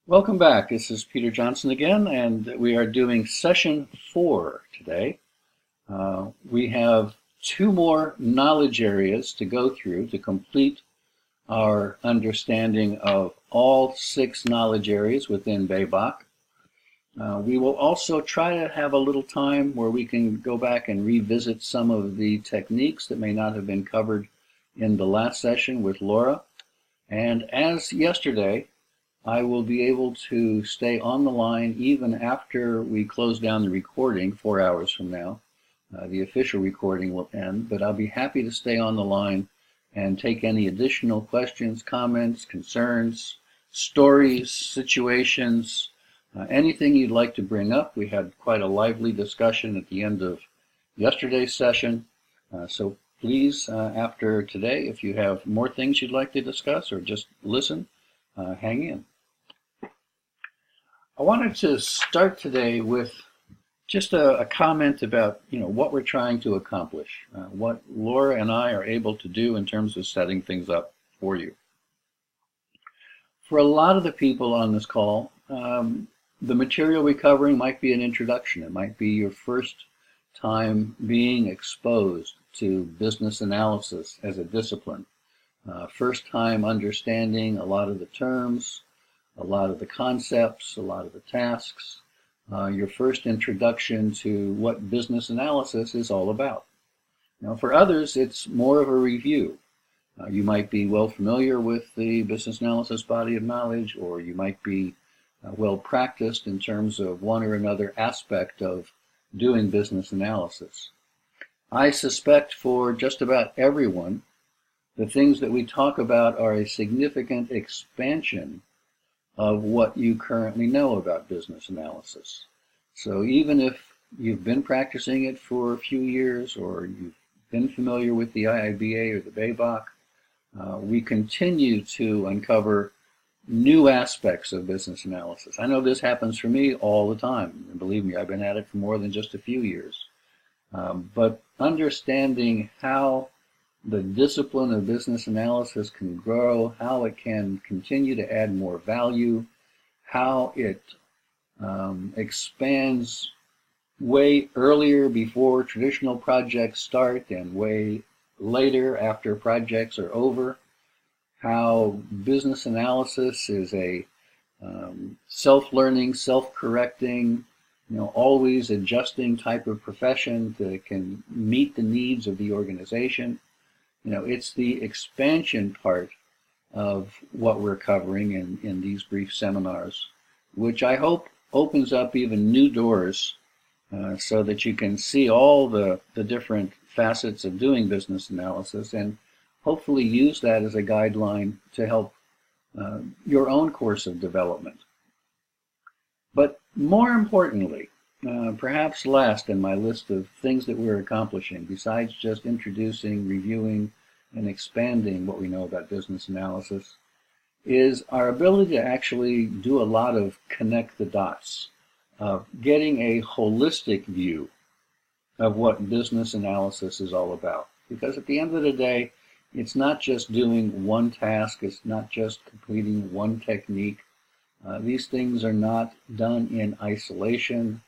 Welcome back. This is Peter Johnson again, and we are doing session 4 today. We have 2 more knowledge areas to go through to complete our understanding of all 6 knowledge areas within BABOK. We will also try to have a little time where we can go back and revisit some of the techniques that may not have been covered in the last session with Laura. And as yesterday, I will be able to stay on the line even after we close down the recording 4 hours from now. The official recording will end, but I'll be happy to stay on the line and take any additional questions, comments, concerns, stories, situations, anything you'd like to bring up. We had quite a lively discussion at the end of yesterday's session. So please, after today, if you have more things you'd like to discuss or just listen, hang in. I wanted to start today with just a comment about what we're trying to accomplish, what Laura and I are able to do in terms of setting things up for you. For a lot of the people on this call, the material we're covering might be an introduction. It might be your first time being exposed to business analysis as a discipline, first time understanding a lot of the terms, a lot of the concepts, a lot of the tasks, your first introduction to what business analysis is all about. Now, for others, it's more of a review. You might be well familiar with the business analysis body of knowledge, or you might be well practiced in terms of one or another aspect of doing business analysis. I suspect for just about everyone, the things that we talk about are a significant expansion of what you currently know about business analysis. So even if you've been practicing it for a few years or you've been familiar with the IIBA or the BABOK, we continue to uncover new aspects of business analysis. I know this happens for me all the time, and believe me, I've been at it for more than just a few years. But understanding how the discipline of business analysis can grow, how it can continue to add more value, how it expands way earlier before traditional projects start and way later after projects are over, how business analysis is a self-learning, self-correcting, always adjusting type of profession that can meet the needs of the organization. It's the expansion part of what we're covering in these brief seminars, which I hope opens up even new doors so that you can see all the different facets of doing business analysis and hopefully use that as a guideline to help your own course of development. But more importantly, perhaps last in my list of things that we're accomplishing, besides just introducing, reviewing, and expanding what we know about business analysis, is our ability to actually do a lot of connect the dots, of getting a holistic view of what business analysis is all about. Because at the end of the day, it's not just doing one task, it's not just completing one technique. These things are not done in isolation.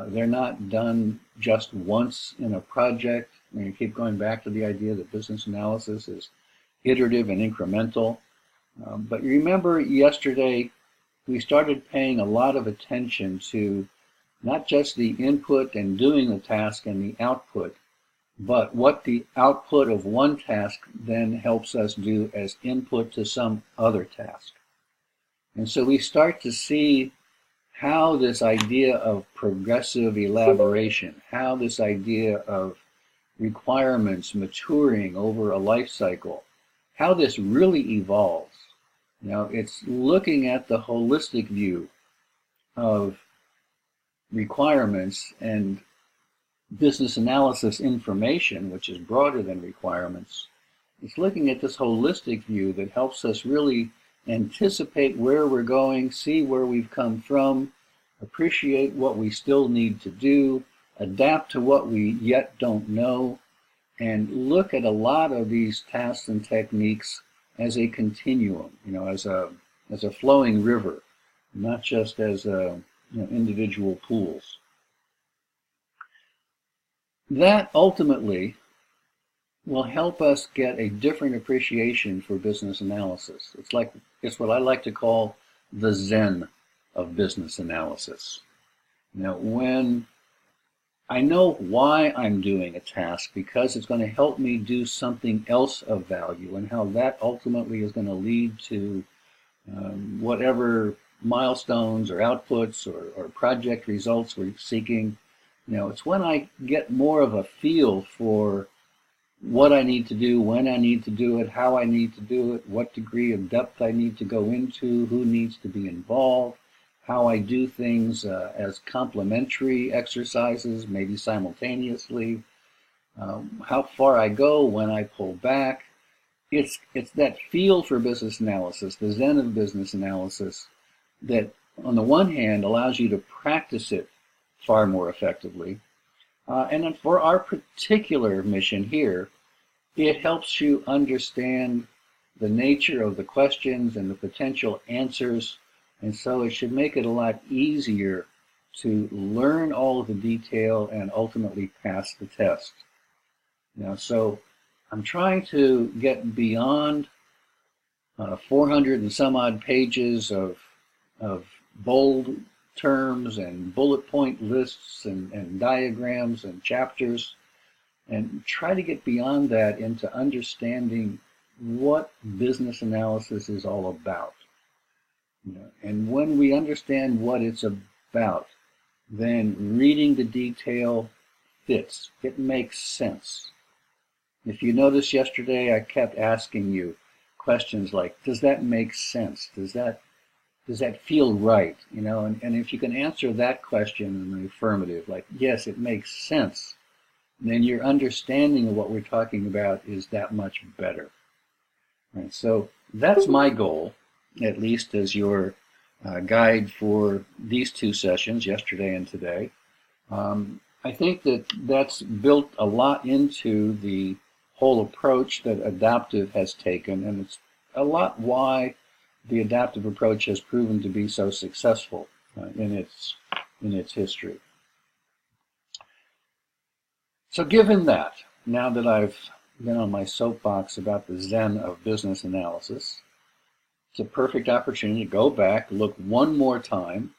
They're not done just once in a project. You keep going back to the idea that business analysis is iterative and incremental. But remember yesterday, we started paying a lot of attention to not just the input and doing the task and the output, but what the output of one task then helps us do as input to some other task. And so we start to see how this idea of progressive elaboration, how this idea of requirements maturing over a life cycle, how this really evolves. It's looking at the holistic view of requirements and business analysis information, which is broader than requirements. It's looking at this holistic view that helps us really anticipate where we're going, see where we've come from, appreciate what we still need to do, adapt to what we yet don't know, and look at a lot of these tasks and techniques as a continuum, as a flowing river. not just as individual pools. That ultimately will help us get a different appreciation for business analysis. It's what I like to call the Zen of business analysis. When I know why I'm doing a task, because it's going to help me do something else of value, and how that ultimately is going to lead to whatever milestones or outputs or project results we're seeking. It's when I get more of a feel for what I need to do, when I need to do it, how I need to do it, what degree of depth I need to go into, who needs to be involved, how I do things as complementary exercises, maybe simultaneously, how far I go when I pull back. It's that feel for business analysis, the Zen of business analysis, that on the one hand allows you to practice it far more effectively. And then for our particular mission here, it helps you understand the nature of the questions and the potential answers. And so it should make it a lot easier to learn all of the detail and ultimately pass the test. So I'm trying to get beyond 400 and some odd pages of bold terms and bullet point lists and diagrams and chapters, and try to get beyond that into understanding what business analysis is all about. And when we understand what it's about, then reading the detail fits. It makes sense. If you noticed yesterday, I kept asking you questions like, does that make sense? Does that feel right? And if you can answer that question in the affirmative, like, yes, it makes sense, then your understanding of what we're talking about is that much better. Right? So that's my goal, at least as your guide for these two sessions, yesterday and today. I think that's built a lot into the whole approach that Adaptive has taken, and it's a lot why the Adaptive approach has proven to be so successful in its history. So given that, now that I've been on my soapbox about the Zen of business analysis, it's a perfect opportunity to go back, look one more time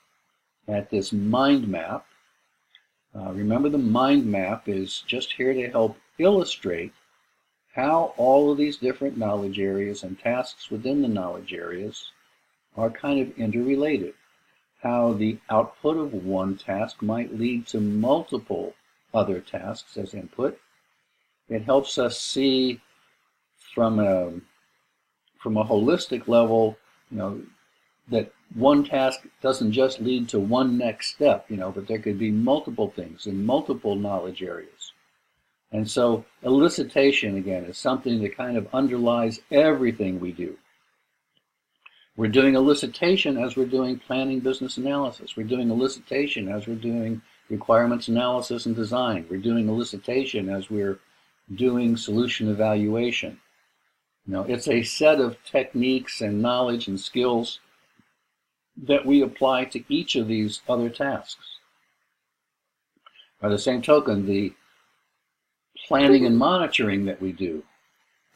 at this mind map. Remember, the mind map is just here to help illustrate how all of these different knowledge areas and tasks within the knowledge areas are kind of interrelated. How the output of one task might lead to multiple other tasks as input. It helps us see from a holistic level, that one task doesn't just lead to one next step, but there could be multiple things in multiple knowledge areas. And so elicitation, again, is something that kind of underlies everything we do. We're doing elicitation as we're doing planning business analysis. We're doing elicitation as we're doing requirements analysis and design. We're doing elicitation as we're doing solution evaluation. It's a set of techniques and knowledge and skills that we apply to each of these other tasks. By the same token, the planning and monitoring that we do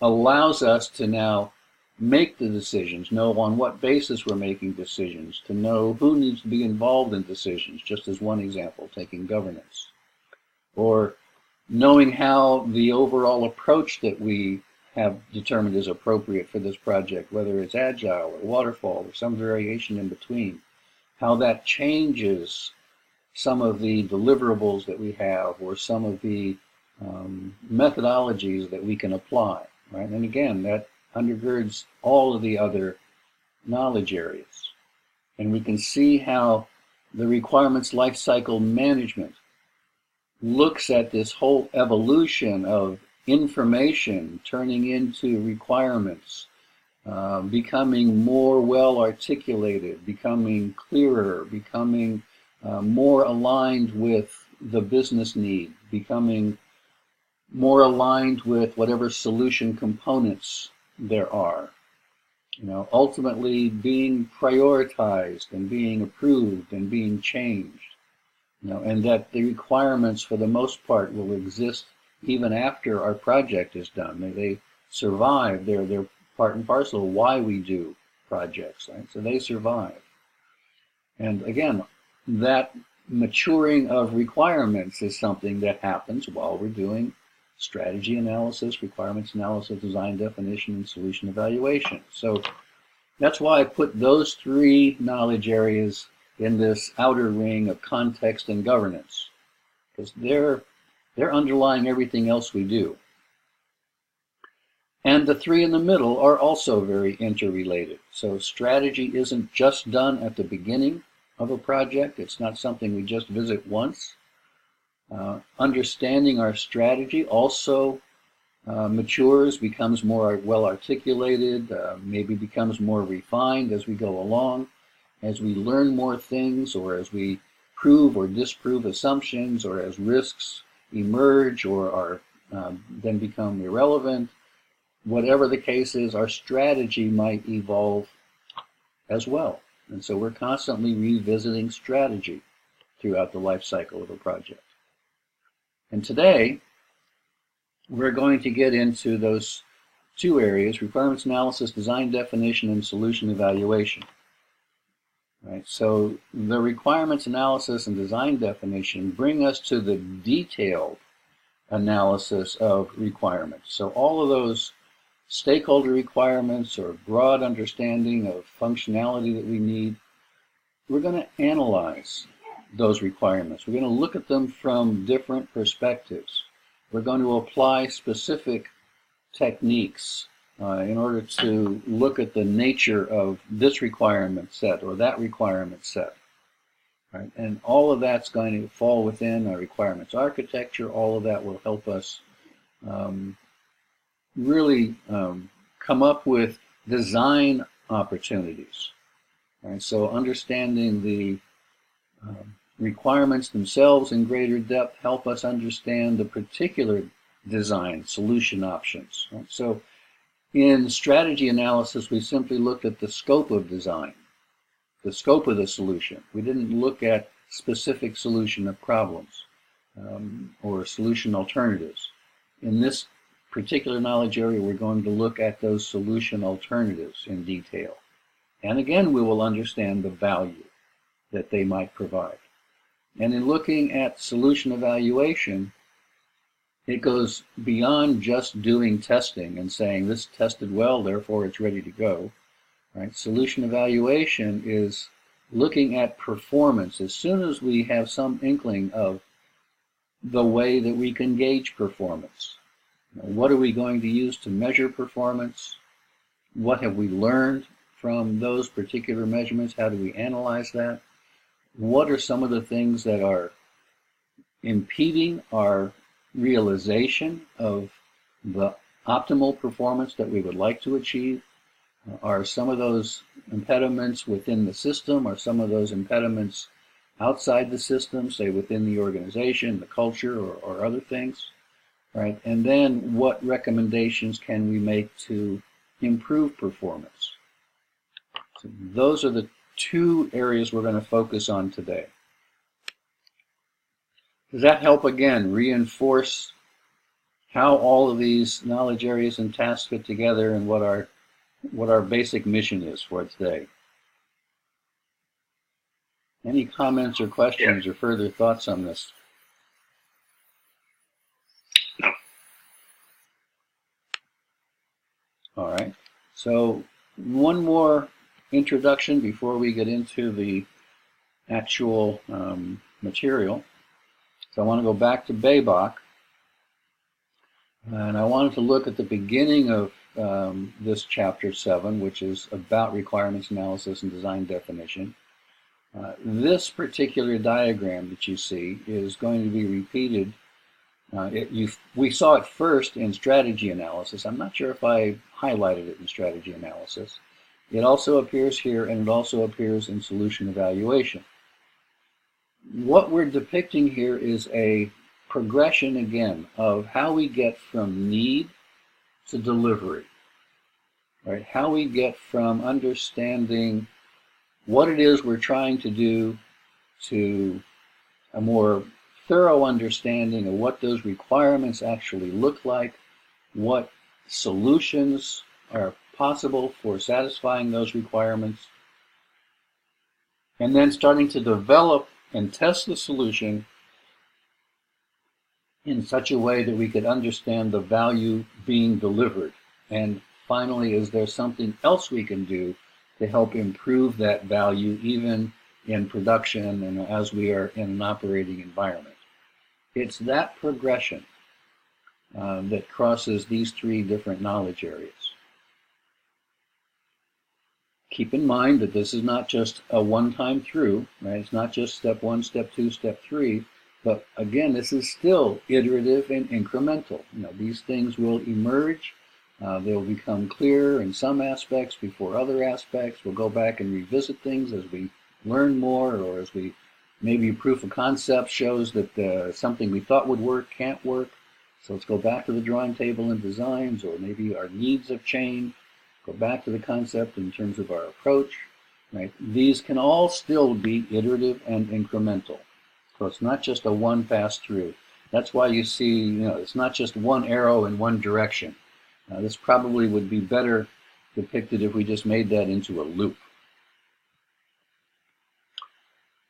allows us to now make the decisions, know on what basis we're making decisions, to know who needs to be involved in decisions, just as one example, taking governance. Or knowing how the overall approach that we have determined is appropriate for this project, whether it's agile or waterfall or some variation in between, how that changes some of the deliverables that we have or some of the methodologies that we can apply, right? And again, that undergirds all of the other knowledge areas. And we can see how the requirements lifecycle management looks at this whole evolution of information turning into requirements, becoming more well articulated, becoming clearer, becoming more aligned with the business need, becoming more aligned with whatever solution components there are. ultimately being prioritized and being approved and being changed, and that the requirements for the most part will exist even after our project is done. They survive. They're part and parcel of why we do projects, right? So they survive. And again, that maturing of requirements is something that happens while we're doing strategy analysis, requirements analysis, design definition, and solution evaluation. So that's why I put those three knowledge areas in this outer ring of context and governance, because they're underlying everything else we do. And the three in the middle are also very interrelated. So strategy isn't just done at the beginning of a project. It's not something we just visit once. Understanding our strategy also matures, becomes more well articulated, maybe becomes more refined as we go along, as we learn more things, or as we prove or disprove assumptions, or as risks emerge or are then become irrelevant. Whatever the case is, our strategy might evolve as well. And so we're constantly revisiting strategy throughout the life cycle of a project. And today, we're going to get into those two areas: requirements analysis, design definition, and solution evaluation. Right? So the requirements analysis and design definition bring us to the detailed analysis of requirements. So all of those stakeholder requirements or broad understanding of functionality that we need, we're going to analyze those requirements. We're going to look at them from different perspectives. We're going to apply specific techniques in order to look at the nature of this requirement set or that requirement set. Right? And all of that's going to fall within our requirements architecture. All of that will help us really come up with design opportunities. Right? So understanding the requirements themselves in greater depth help us understand the particular design solution options. Right? So in strategy analysis, we simply looked at the scope of design, the scope of the solution. We didn't look at specific solution of problems or solution alternatives. In this particular knowledge area, we're going to look at those solution alternatives in detail. And again, we will understand the value that they might provide. And in looking at solution evaluation, it goes beyond just doing testing and saying this tested well, therefore it's ready to go. Right? Solution evaluation is looking at performance as soon as we have some inkling of the way that we can gauge performance. What are we going to use to measure performance? What have we learned from those particular measurements? How do we analyze that? What are some of the things that are impeding our realization of the optimal performance that we would like to achieve? Are some of those impediments within the system? Are some of those impediments outside the system, say within the organization, the culture, or other things? Right? And then what recommendations can we make to improve performance? So those are the two areas we're going to focus on today. Does that help, again, reinforce how all of these knowledge areas and tasks fit together and what our basic mission is for today? Any comments or questions or further thoughts on this? No. All right. So one more introduction before we get into the actual material. So I want to go back to Babok, and I wanted to look at the beginning of this chapter 7, which is about requirements analysis and design definition. This particular diagram that you see is going to be repeated. We saw it first in strategy analysis. I'm not sure if I highlighted it in strategy analysis. It also appears here, and it also appears in solution evaluation. What we're depicting here is a progression, again, of how we get from need to delivery. right? How we get from understanding what it is we're trying to do to a more thorough understanding of what those requirements actually look like, what solutions are possible for satisfying those requirements, and then starting to develop and test the solution in such a way that we could understand the value being delivered. And finally, is there something else we can do to help improve that value even in production and as we are in an operating environment? It's that progression that crosses these three different knowledge areas. Keep in mind that this is not just a one-time through, right? It's not just step one, step two, step three, but again, this is still iterative and incremental. These things will emerge. They'll become clearer in some aspects before other aspects. We'll go back and revisit things as we learn more, or as we maybe proof of concept shows that something we thought would work can't work. So let's go back to the drawing table and designs, or maybe our needs have changed. Go back to the concept in terms of our approach. Right? These can all still be iterative and incremental. So it's not just a one pass through. That's why you see, it's not just one arrow in one direction. This probably would be better depicted if we just made that into a loop.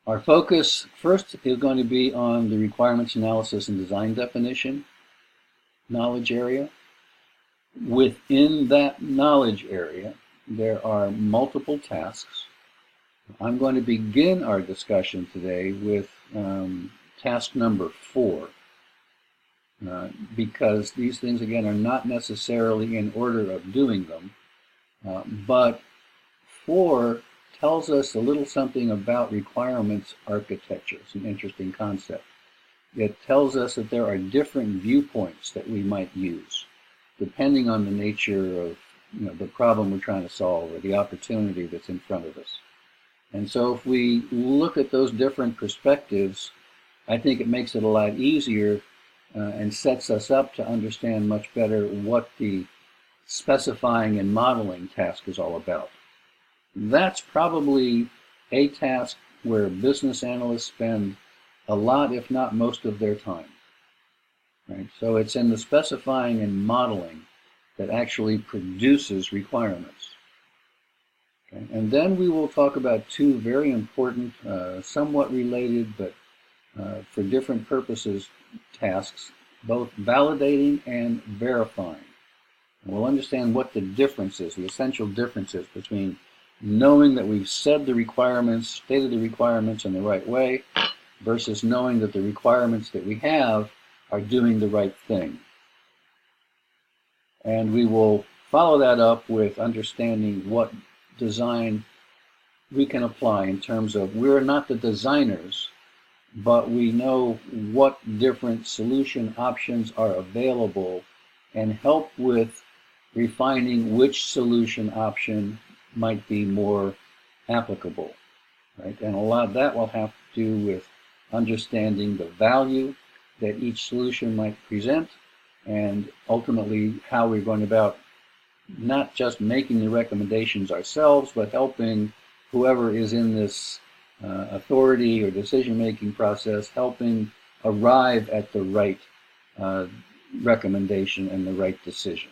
Our focus first is going to be on the requirements analysis and design definition knowledge area. Within that knowledge area, there are multiple tasks. I'm going to begin our discussion today with task number 4, because these things, again, are not necessarily in order of doing them, but 4 tells us a little something about requirements architecture. It's an interesting concept. It tells us that there are different viewpoints that we might use, depending on the nature of the problem we're trying to solve or the opportunity that's in front of us. And so if we look at those different perspectives, I think it makes it a lot easier and sets us up to understand much better what the specifying and modeling task is all about. That's probably a task where business analysts spend a lot, if not most, of their time. Right? So it's in the specifying and modeling that actually produces requirements. Okay? And then we will talk about 2 very important, somewhat related, but for different purposes, tasks, both validating and verifying. And we'll understand what the difference is, the essential difference is between knowing that we've said the requirements, stated the requirements in the right way, versus knowing that the requirements that we have are doing the right thing. And we will follow that up with understanding what design we can apply in terms of we're not the designers, but we know what different solution options are available and help with refining which solution option might be more applicable. Right? And a lot of that will have to do with understanding the value that each solution might present, and ultimately how we're going about not just making the recommendations ourselves, but helping whoever is in this authority or decision-making process, helping arrive at the right recommendation and the right decision.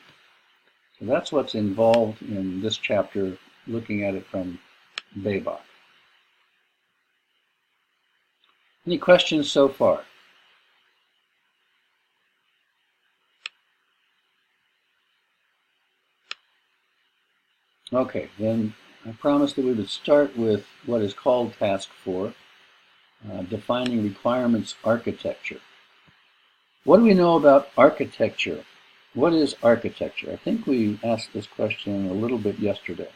So that's what's involved in this chapter, looking at it from BABOK. Any questions so far? Okay, then I promised that we would start with what is called Task 4, defining requirements architecture. What do we know about architecture? What is architecture? I think we asked this question a little bit yesterday.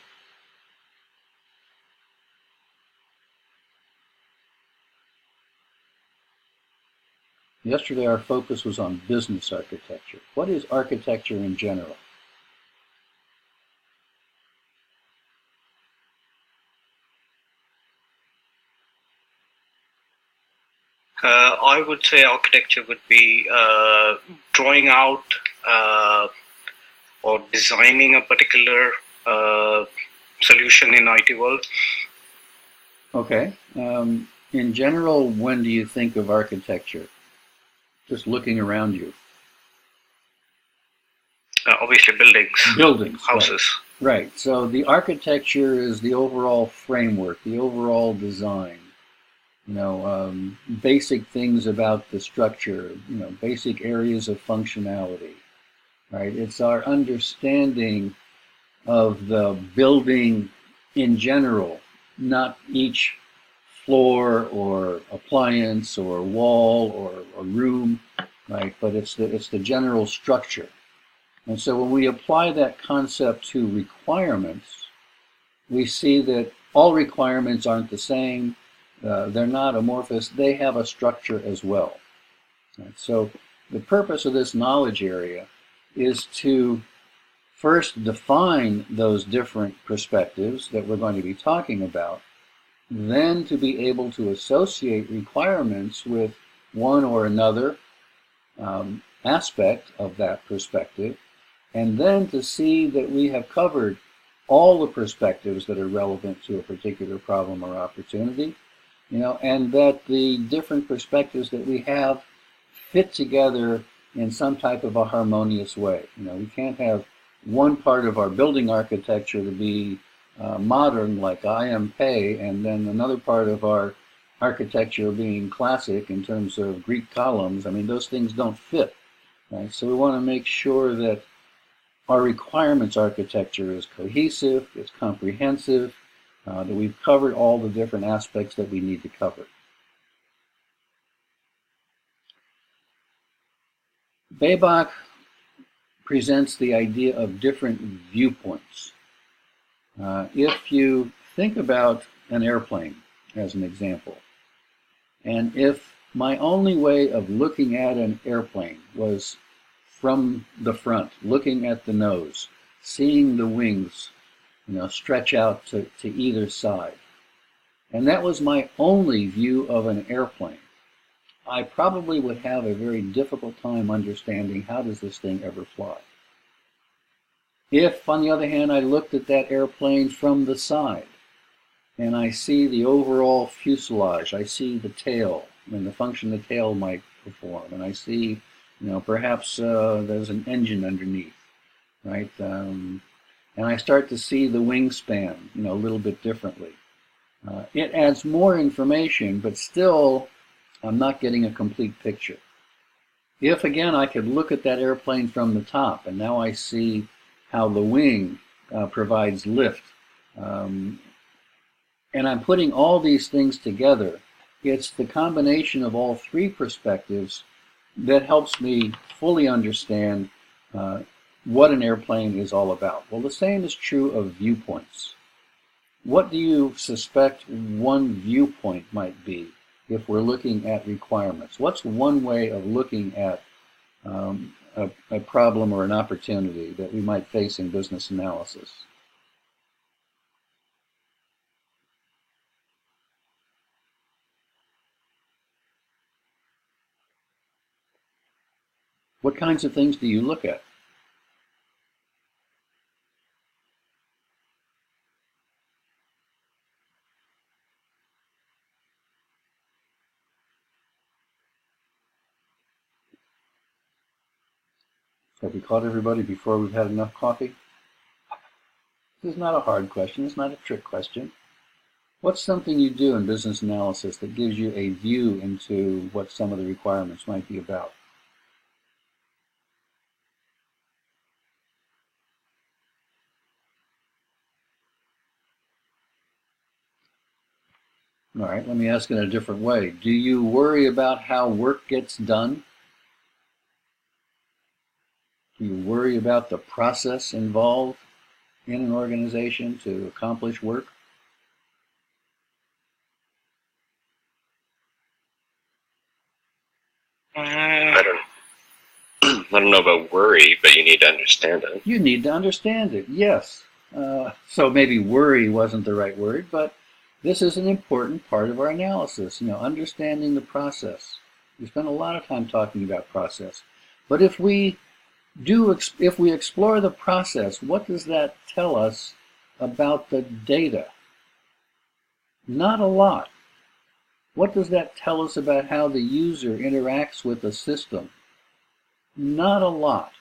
Yesterday our focus was on business architecture. What is architecture in general? I would say architecture would be drawing out or designing a particular solution in IT world. Okay. In general, when do you think of architecture? Just looking around you. Obviously, buildings. Buildings. Houses. Right. So the architecture is the overall framework, the overall design. Basic things about the structure, basic areas of functionality, right? It's our understanding of the building in general, not each floor or appliance or wall or room, right? But it's the general structure. And so when we apply that concept to requirements, we see that all requirements aren't the same. They're not amorphous. They have a structure as well. Right? So the purpose of this knowledge area is to first define those different perspectives that we're going to be talking about, then to be able to associate requirements with one or another aspect of that perspective, and then to see that we have covered all the perspectives that are relevant to a particular problem or opportunity, and that the different perspectives that we have fit together in some type of a harmonious way. We can't have one part of our building architecture to be modern, like IMP, and then another part of our architecture being classic in terms of Greek columns. I mean, those things don't fit, right? So we want to make sure that our requirements architecture is cohesive, it's comprehensive, that we've covered all the different aspects that we need to cover. Babach presents the idea of different viewpoints. If you think about an airplane as an example, and if my only way of looking at an airplane was from the front, looking at the nose, seeing the wings, stretch out to either side, and that was my only view of an airplane, I probably would have a very difficult time understanding how does this thing ever fly. If, on the other hand, I looked at that airplane from the side, and I see the overall fuselage, I see the tail, and the function the tail might perform, and I see, perhaps there's an engine underneath, right? And I start to see the wingspan, a little bit differently. It adds more information, but still, I'm not getting a complete picture. If, again, I could look at that airplane from the top, and now I see how the wing provides lift, and I'm putting all these things together, it's the combination of all three perspectives that helps me fully understand what an airplane is all about. Well, the same is true of viewpoints. What do you suspect one viewpoint might be if we're looking at requirements? What's one way of looking at a problem or an opportunity that we might face in business analysis? What kinds of things do you look at? Have we caught everybody before we've had enough coffee? This is not a hard question. It's not a trick question. What's something you do in business analysis that gives you a view into what some of the requirements might be about? All right, let me ask in a different way. Do you worry about how work gets done? Do you worry about the process involved in an organization to accomplish work? I don't know about worry, but you need to understand it. You need to understand it, yes. So maybe worry wasn't the right word, but this is an important part of our analysis, understanding the process. We spend a lot of time talking about process. But if we if we explore the process, what does that tell us about the data? Not a lot. What does that tell us about how the user interacts with the system? Not a lot,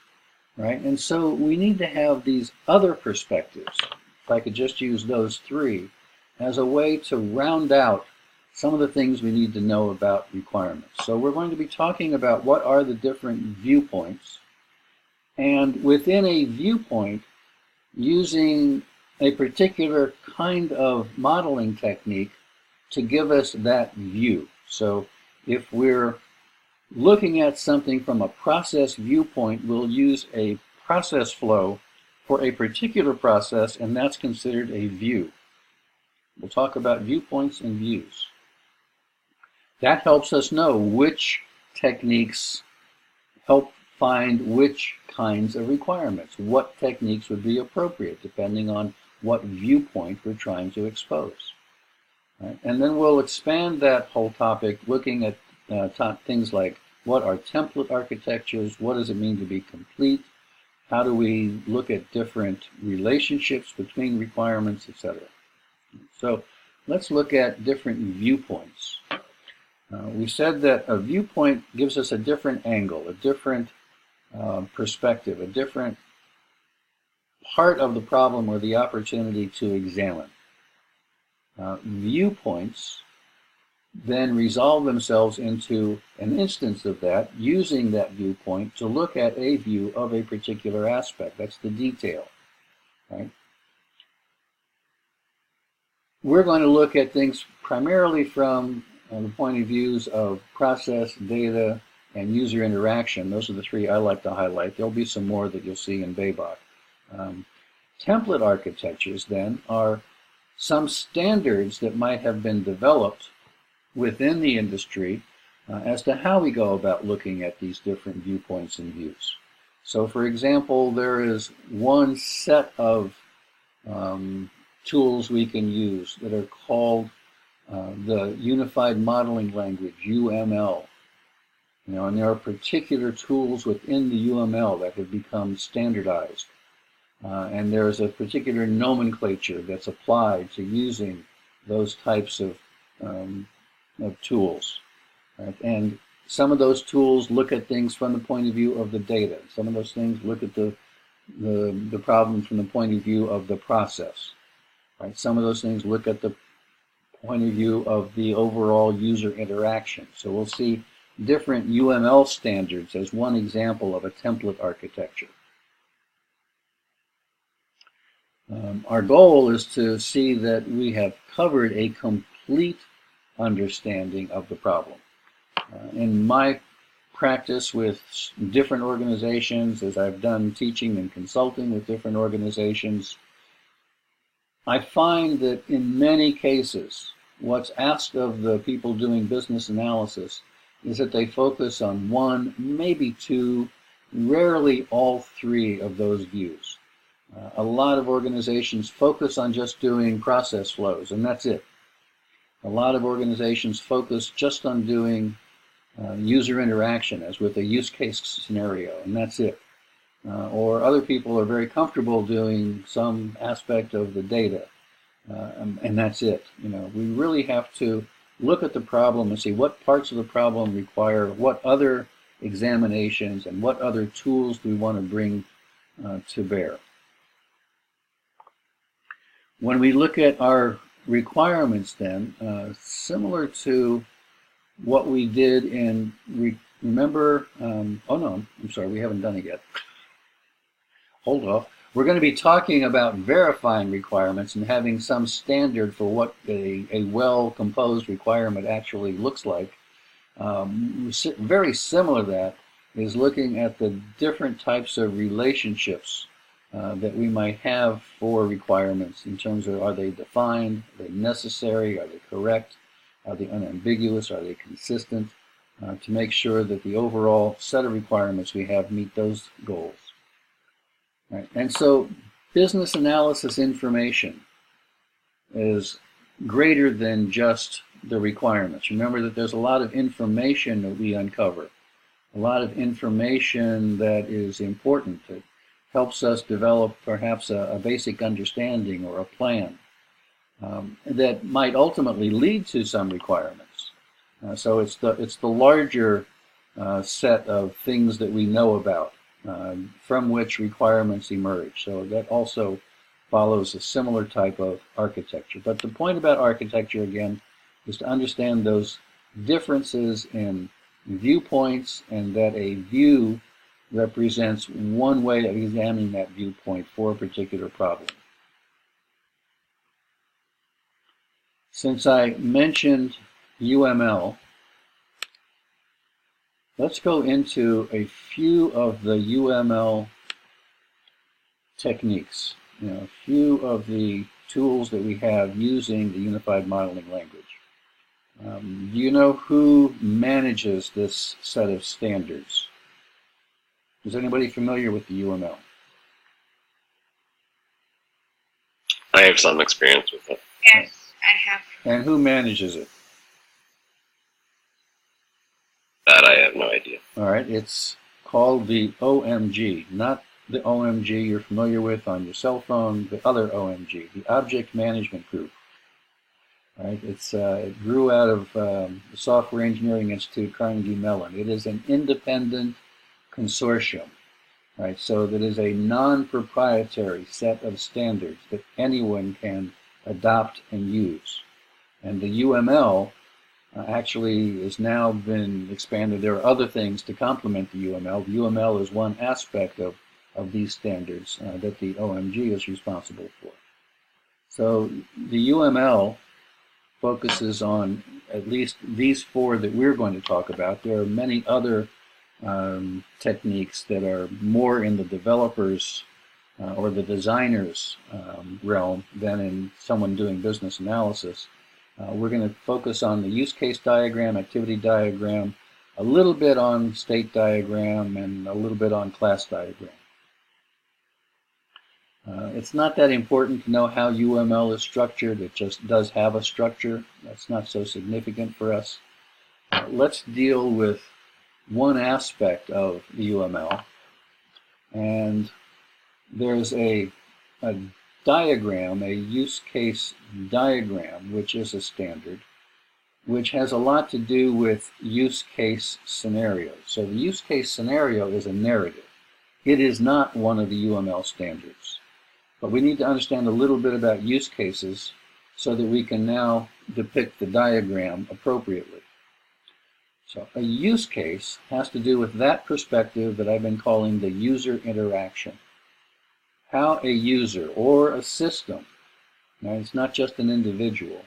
right? And so we need to have these other perspectives, if I could just use those three, as a way to round out some of the things we need to know about requirements. So we're going to be talking about what are the different viewpoints, and within a viewpoint, using a particular kind of modeling technique to give us that view. So if we're looking at something from a process viewpoint, we'll use a process flow for a particular process, and that's considered a view. We'll talk about viewpoints and views. That helps us know which techniques help find which kinds of requirements. What techniques would be appropriate depending on what viewpoint we're trying to expose. Right? And then we'll expand that whole topic looking at things like what are template architectures, what does it mean to be complete, how do we look at different relationships between requirements, etc. So let's look at different viewpoints. We said that a viewpoint gives us a different angle, a different perspective, a different part of the problem or the opportunity to examine. Viewpoints then resolve themselves into an instance of that, using that viewpoint to look at a view of a particular aspect. That's the detail, right? We're going to look at things primarily from the point of views of process, data, and user interaction. Those are the three I like to highlight. There'll be some more that you'll see in Babach. Template architectures, then, are some standards that might have been developed within the industry as to how we go about looking at these different viewpoints and views. So, for example, there is one set of tools we can use that are called the Unified Modeling Language, UML. And there are particular tools within the UML that have become standardized. And there's a particular nomenclature that's applied to using those types of tools. Right? And some of those tools look at things from the point of view of the data. Some of those things look at the problem from the point of view of the process. Right? Some of those things look at the point of view of the overall user interaction. So we'll see different UML standards as one example of a template architecture. Our goal is to see that we have covered a complete understanding of the problem. In my practice with different organizations, as I've done teaching and consulting with different organizations, I find that in many cases, what's asked of the people doing business analysis is that they focus on one, maybe two, rarely all three of those views. A lot of organizations focus on just doing process flows, and that's it. A lot of organizations focus just on doing user interaction, as with a use case scenario, and that's it. Or other people are very comfortable doing some aspect of the data, and that's it. We really have to look at the problem and see what parts of the problem require what other examinations and what other tools do we want to bring to bear. When we look at our requirements then, similar to what we did in, remember, oh no, I'm sorry, we haven't done it yet. Hold off. We're going to be talking about verifying requirements and having some standard for what a well-composed requirement actually looks like. Very similar to that is looking at the different types of relationships that we might have for requirements in terms of, are they defined, are they necessary, are they correct, are they unambiguous, are they consistent, to make sure that the overall set of requirements we have meet those goals. Right. And so business analysis information is greater than just the requirements. Remember that there's a lot of information that we uncover, a a lot of information that is important. It helps us develop perhaps a basic understanding or a plan that might ultimately lead to some requirements. So it's the larger set of things that we know about from which requirements emerge. So that also follows a similar type of architecture. But the point about architecture, again, is to understand those differences in viewpoints, and that a view represents one way of examining that viewpoint for a particular problem. Since I mentioned UML, let's go into a few of the UML techniques, a few of the tools that we have using the Unified Modeling Language. Do you know who manages this set of standards? Is anybody familiar with the UML? I have some experience with it. Yes, I have. And who manages it? That I have no idea. All right, it's called the OMG, not the OMG you're familiar with on your cell phone, the other OMG, the Object Management Group. Right? It grew out of the Software Engineering Institute, Carnegie Mellon. It is an independent consortium, right? So that is a non-proprietary set of standards that anyone can adopt and use. And the UML actually has now been expanded. There are other things to complement the UML. The UML is one aspect of these standards that the OMG is responsible for. So the UML focuses on at least these four that we're going to talk about. There are many other techniques that are more in the developers or the designers realm than in someone doing business analysis. We're going to focus on the use case diagram, activity diagram, a little bit on state diagram, and a little bit on class diagram. It's not that important to know how UML is structured. It just does have a structure. That's not so significant for us. Let's deal with one aspect of the UML. And there's a diagram, a use case diagram, which is a standard, which has a lot to do with use case scenarios. So the use case scenario is a narrative. It is not one of the UML standards. But we need to understand a little bit about use cases so that we can now depict the diagram appropriately. So a use case has to do with that perspective that I've been calling the user interaction. How a user or a system, now it's not just an individual,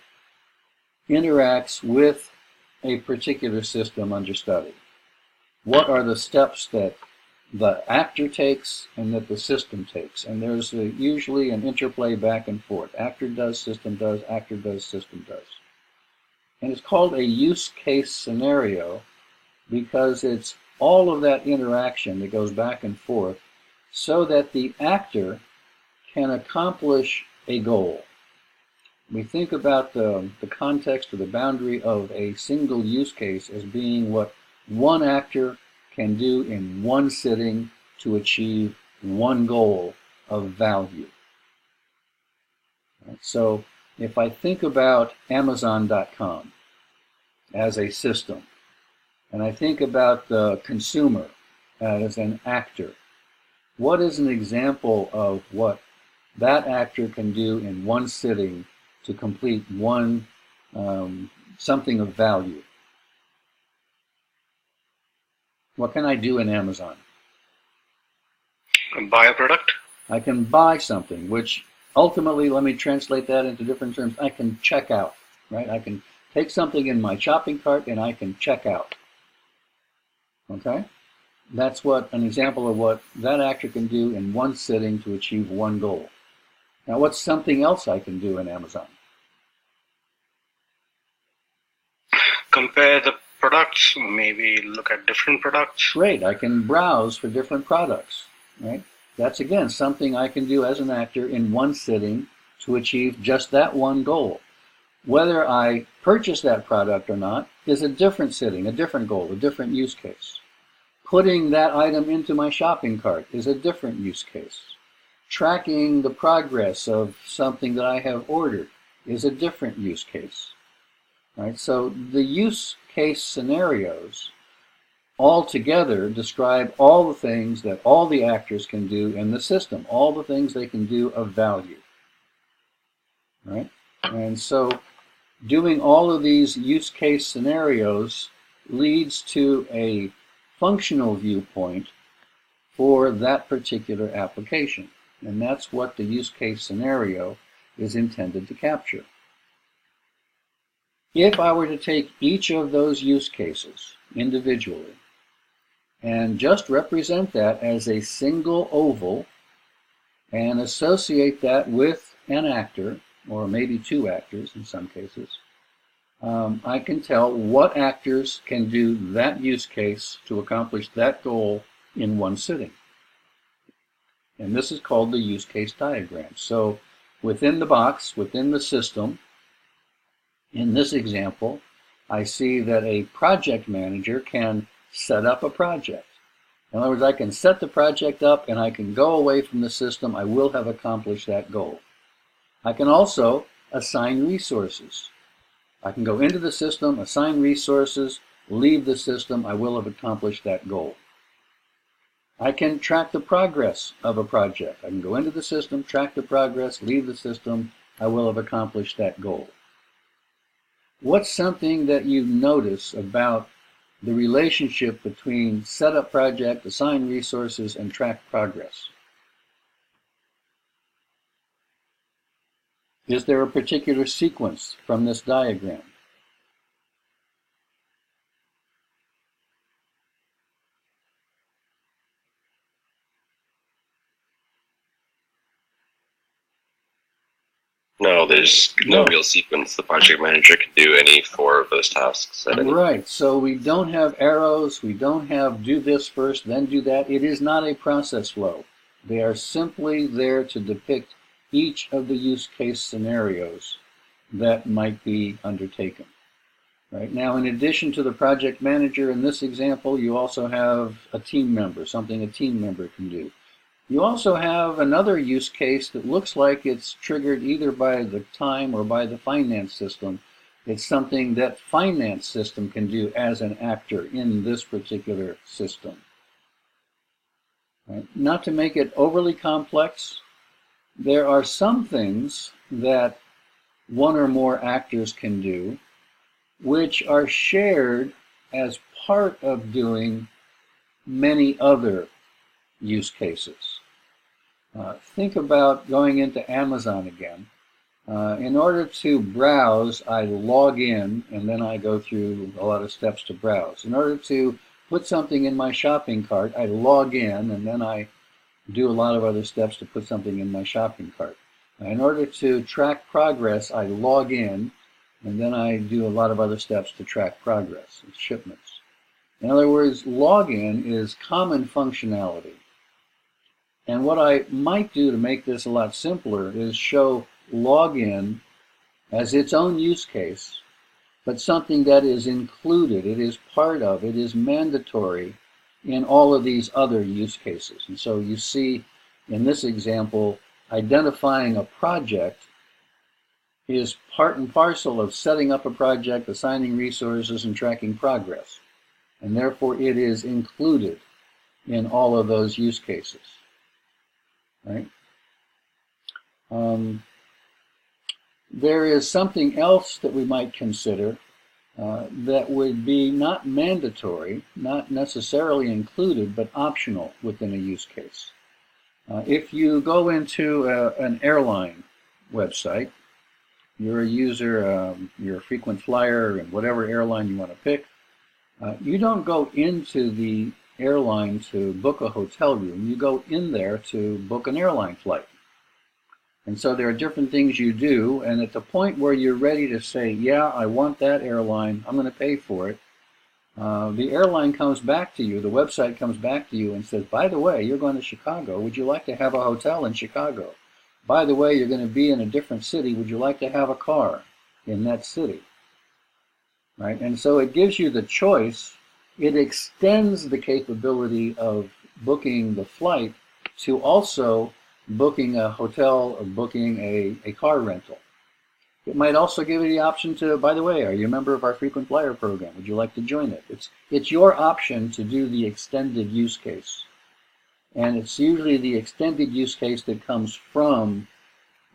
interacts with a particular system under study. What are the steps that the actor takes and that the system takes? And there's usually an interplay back and forth. Actor does, system does, actor does, system does. And it's called a use case scenario because it's all of that interaction that goes back and forth so that the actor can accomplish a goal. We think about the context or the boundary of a single use case as being what one actor can do in one sitting to achieve one goal of value. So if I think about Amazon.com as a system, and I think about the consumer as an actor, what is an example of what that actor can do in one sitting to complete one something of value? What can I do in Amazon? Buy a product? I can buy something, which ultimately, let me translate that into different terms. I can check out, right? I can take something in my shopping cart and I can check out. Okay? That's what an example of what that actor can do in one sitting to achieve one goal. Now, what's something else I can do in Amazon? Compare the products, maybe look at different products. Great, I can browse for different products, right? That's, again, something I can do as an actor in one sitting to achieve just that one goal. Whether I purchase that product or not is a different sitting, a different goal, a different use case. Putting that item into my shopping cart is a different use case. Tracking the progress of something that I have ordered is a different use case. Right? So the use case scenarios altogether describe all the things that all the actors can do in the system, all the things they can do of value. Right? And so doing all of these use case scenarios leads to a functional viewpoint for that particular application. And that's what the use case scenario is intended to capture. If I were to take each of those use cases individually and just represent that as a single oval and associate that with an actor, or maybe two actors in some cases, I can tell what actors can do that use case to accomplish that goal in one sitting. And this is called the use case diagram. So within the box, within the system, in this example, I see that a project manager can set up a project. In other words, I can set the project up and I can go away from the system. I will have accomplished that goal. I can also assign resources. I can go into the system, assign resources, leave the system. I will have accomplished that goal. I can track the progress of a project. I can go into the system, track the progress, leave the system. I will have accomplished that goal. What's something that you notice about the relationship between set up project, assign resources, and track progress? Is there a particular sequence from this diagram? No, there's no real sequence. The project manager can do any four of those tasks at any. Right, so we don't have arrows, we don't have do this first, then do that. It is not a process flow. They are simply there to depict each of the use case scenarios that might be undertaken. Right now, in addition to the project manager in this example, you also have a team member, something a team member can do. You also have another use case that looks like it's triggered either by the time or by the finance system. It's something that finance system can do as an actor in this particular system. Right? Not to make it overly complex, there are some things that one or more actors can do which are shared as part of doing many other use cases. Think about going into Amazon again. In order to browse, I log in and then I go through a lot of steps to browse. In order to put something in my shopping cart, I log in and then I do a lot of other steps to put something in my shopping cart. In order to track progress, I log in and then I do a lot of other steps to track progress and shipments. In other words, login is common functionality. And what I might do to make this a lot simpler is show login as its own use case, but something that is included, it is part of, it is mandatory in all of these other use cases. And so you see in this example, identifying a project is part and parcel of setting up a project, assigning resources, and tracking progress. And therefore it is included in all of those use cases. Right? There is something else that we might consider that would be not mandatory, not necessarily included, but optional within a use case. If you go into an airline website, you're a user, you're a frequent flyer in whatever airline you want to pick, you don't go into the airline to book a hotel room. You go in there to book an airline flight. And so there are different things you do, and at the point where you're ready to say, yeah, I want that airline, I'm going to pay for it, the airline comes back to you, the website comes back to you and says, by the way, you're going to Chicago. Would you like to have a hotel in Chicago? By the way, you're going to be in a different city. Would you like to have a car in that city? Right? And so it gives you the choice it extends the capability of booking the flight to also booking a hotel or booking a car rental. It might also give you the option to, by the way, are you a member of our frequent flyer program? Would you like to join it? It's your option to do the extended use case. And it's usually the extended use case that comes from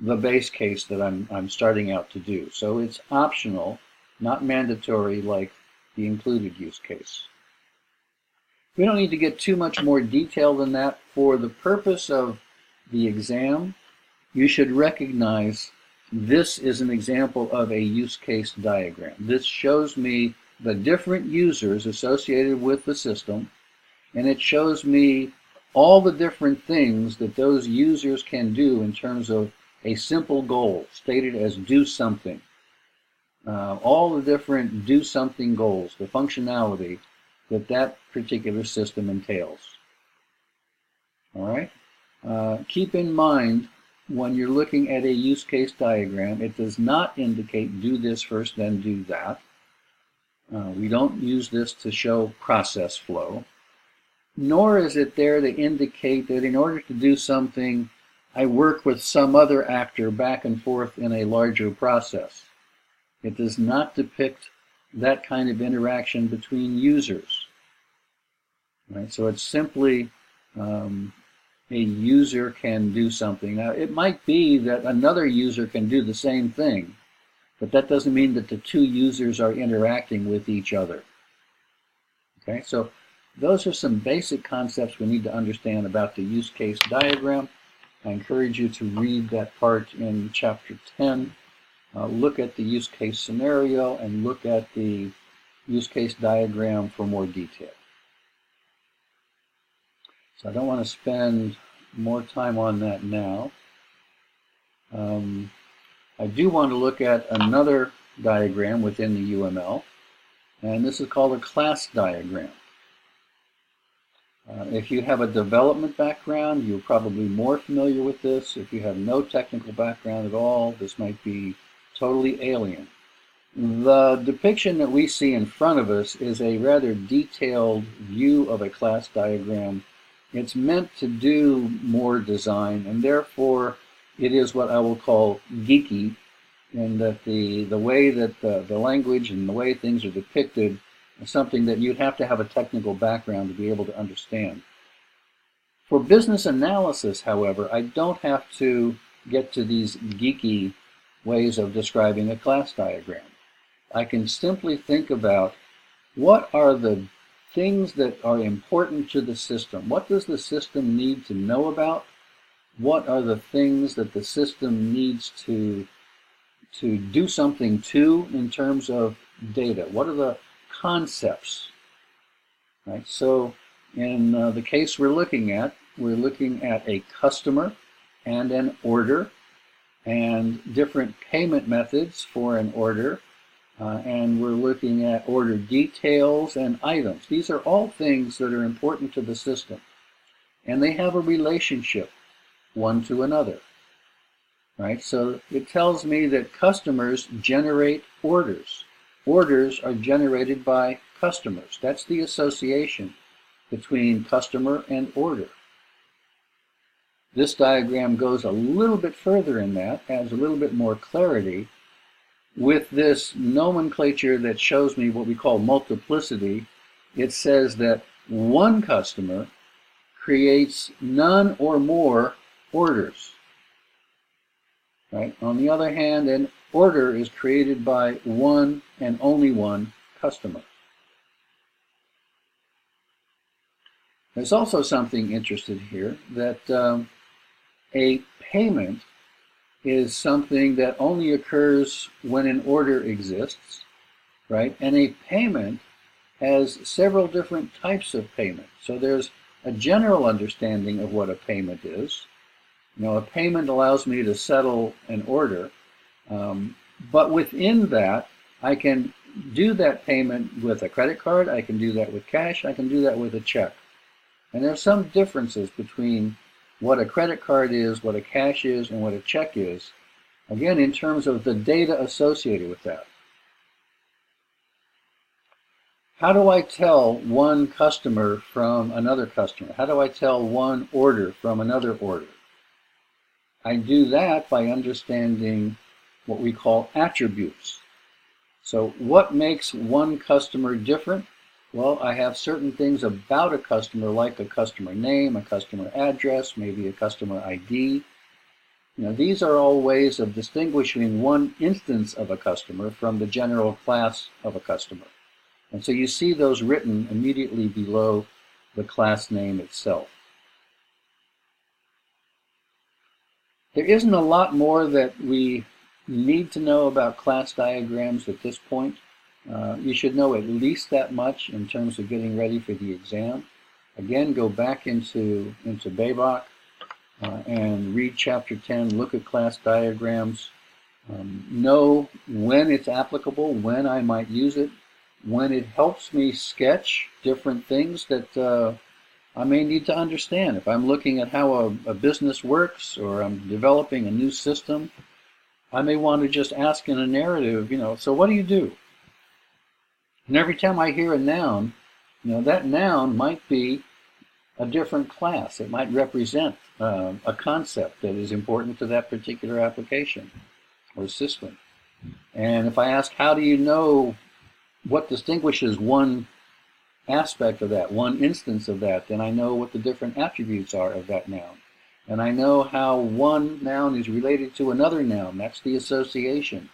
the base case that I'm starting out to do. So it's optional, not mandatory like the included use case. We don't need to get too much more detail than that. For the purpose of the exam, you should recognize this is an example of a use case diagram. This shows me the different users associated with the system, and it shows me all the different things that those users can do in terms of a simple goal stated as do something. All the different do something goals, the functionality that particular system entails. All right? Keep in mind, when you're looking at a use case diagram, it does not indicate do this first, then do that. We don't use this to show process flow, nor is it there to indicate that in order to do something, I work with some other actor back and forth in a larger process. It does not depict that kind of interaction between users. Right? So it's simply a user can do something. Now, it might be that another user can do the same thing, but that doesn't mean that the two users are interacting with each other. Okay, so those are some basic concepts we need to understand about the use case diagram. I encourage you to read that part in Chapter 10. Look at the use case scenario and look at the use case diagram for more detail. So I don't want to spend more time on that now. I do want to look at another diagram within the UML, and this is called a class diagram. If you have a development background, you're probably more familiar with this. If you have no technical background at all, this might be totally alien. The depiction that we see in front of us is a rather detailed view of a class diagram. It's meant to do more design, and therefore it is what I will call geeky, in that the way that the language and the way things are depicted is something that you'd have to have a technical background to be able to understand. For business analysis, however, I don't have to get to these geeky ways of describing a class diagram. I can simply think about what are the things that are important to the system. What does the system need to know about? What are the things that the system needs to do something to in terms of data? What are the concepts? Right? So in the case we're looking at a customer and an order and different payment methods for an order, and we're looking at order details and items. These are all things that are important to the system, and they have a relationship one to another. Right? So it tells me that customers generate orders. Orders are generated by customers. That's the association between customer and order. This diagram goes a little bit further in that, adds a little bit more clarity with this nomenclature that shows me what we call multiplicity. It says that one customer creates none or more orders. Right? On the other hand, an order is created by one and only one customer. There's also something interesting here, that a payment is something that only occurs when an order exists, right? And a payment has several different types of payment. So there's a general understanding of what a payment is. You know, a payment allows me to settle an order, but within that, I can do that payment with a credit card, I can do that with cash, I can do that with a check. And there's some differences between what a credit card is, what a cash is, and what a check is, again, in terms of the data associated with that. How do I tell one customer from another customer? How do I tell one order from another order? I do that by understanding what we call attributes. So what makes one customer different? Well, I have certain things about a customer, like a customer name, a customer address, maybe a customer ID. These are all ways of distinguishing one instance of a customer from the general class of a customer. And so you see those written immediately below the class name itself. There isn't a lot more that we need to know about class diagrams at this point. You should know at least that much in terms of getting ready for the exam. Again, go back into BABOK and read Chapter 10, look at class diagrams, know when it's applicable, when I might use it, when it helps me sketch different things that I may need to understand. If I'm looking at how a business works or I'm developing a new system, I may want to just ask in a narrative, so what do you do? And every time I hear a noun, that noun might be a different class. It might represent a concept that is important to that particular application or system. And if I ask, how do you know what distinguishes one aspect of that, one instance of that, then I know what the different attributes are of that noun. And I know how one noun is related to another noun. That's the association.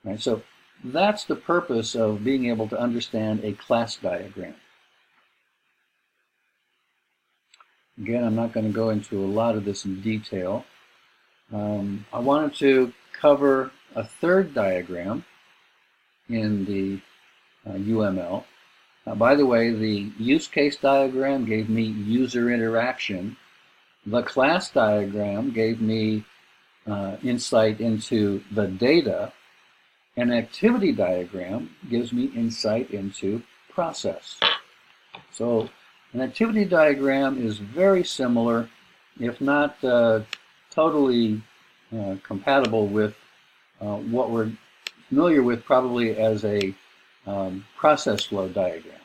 Right? So that's the purpose of being able to understand a class diagram. Again, I'm not going to go into a lot of this in detail. I wanted to cover a third diagram in the UML. By the way, the use case diagram gave me user interaction. The class diagram gave me insight into the data. An activity diagram gives me insight into process. So an activity diagram is very similar, if not totally compatible with what we're familiar with probably as a process flow diagram.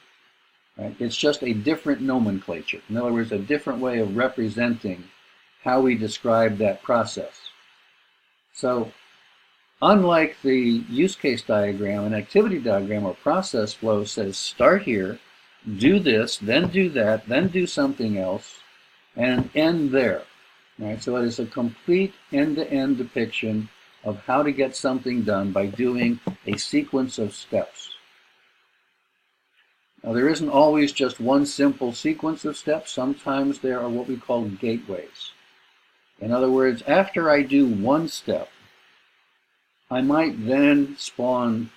Right? It's just a different nomenclature. In other words, a different way of representing how we describe that process. So unlike the use case diagram, an activity diagram or process flow says start here, do this, then do that, then do something else, and end there. Right? So it is a complete end-to-end depiction of how to get something done by doing a sequence of steps. Now, there isn't always just one simple sequence of steps. Sometimes there are what we call gateways. In other words, after I do one step, I might then spawn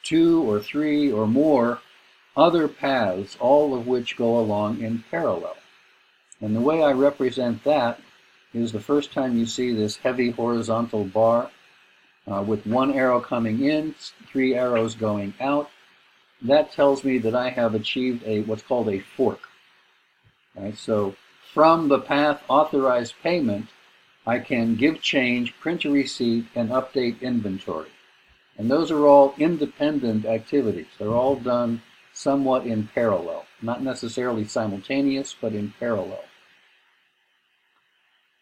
2 or 3 or more other paths, all of which go along in parallel. And the way I represent that is the first time you see this heavy horizontal bar with one arrow coming in, 3 arrows going out. That tells me that I have achieved what's called a fork. Right? So from the path authorized payment, I can give change, print a receipt, and update inventory. And those are all independent activities. They're all done somewhat in parallel. Not necessarily simultaneous, but in parallel.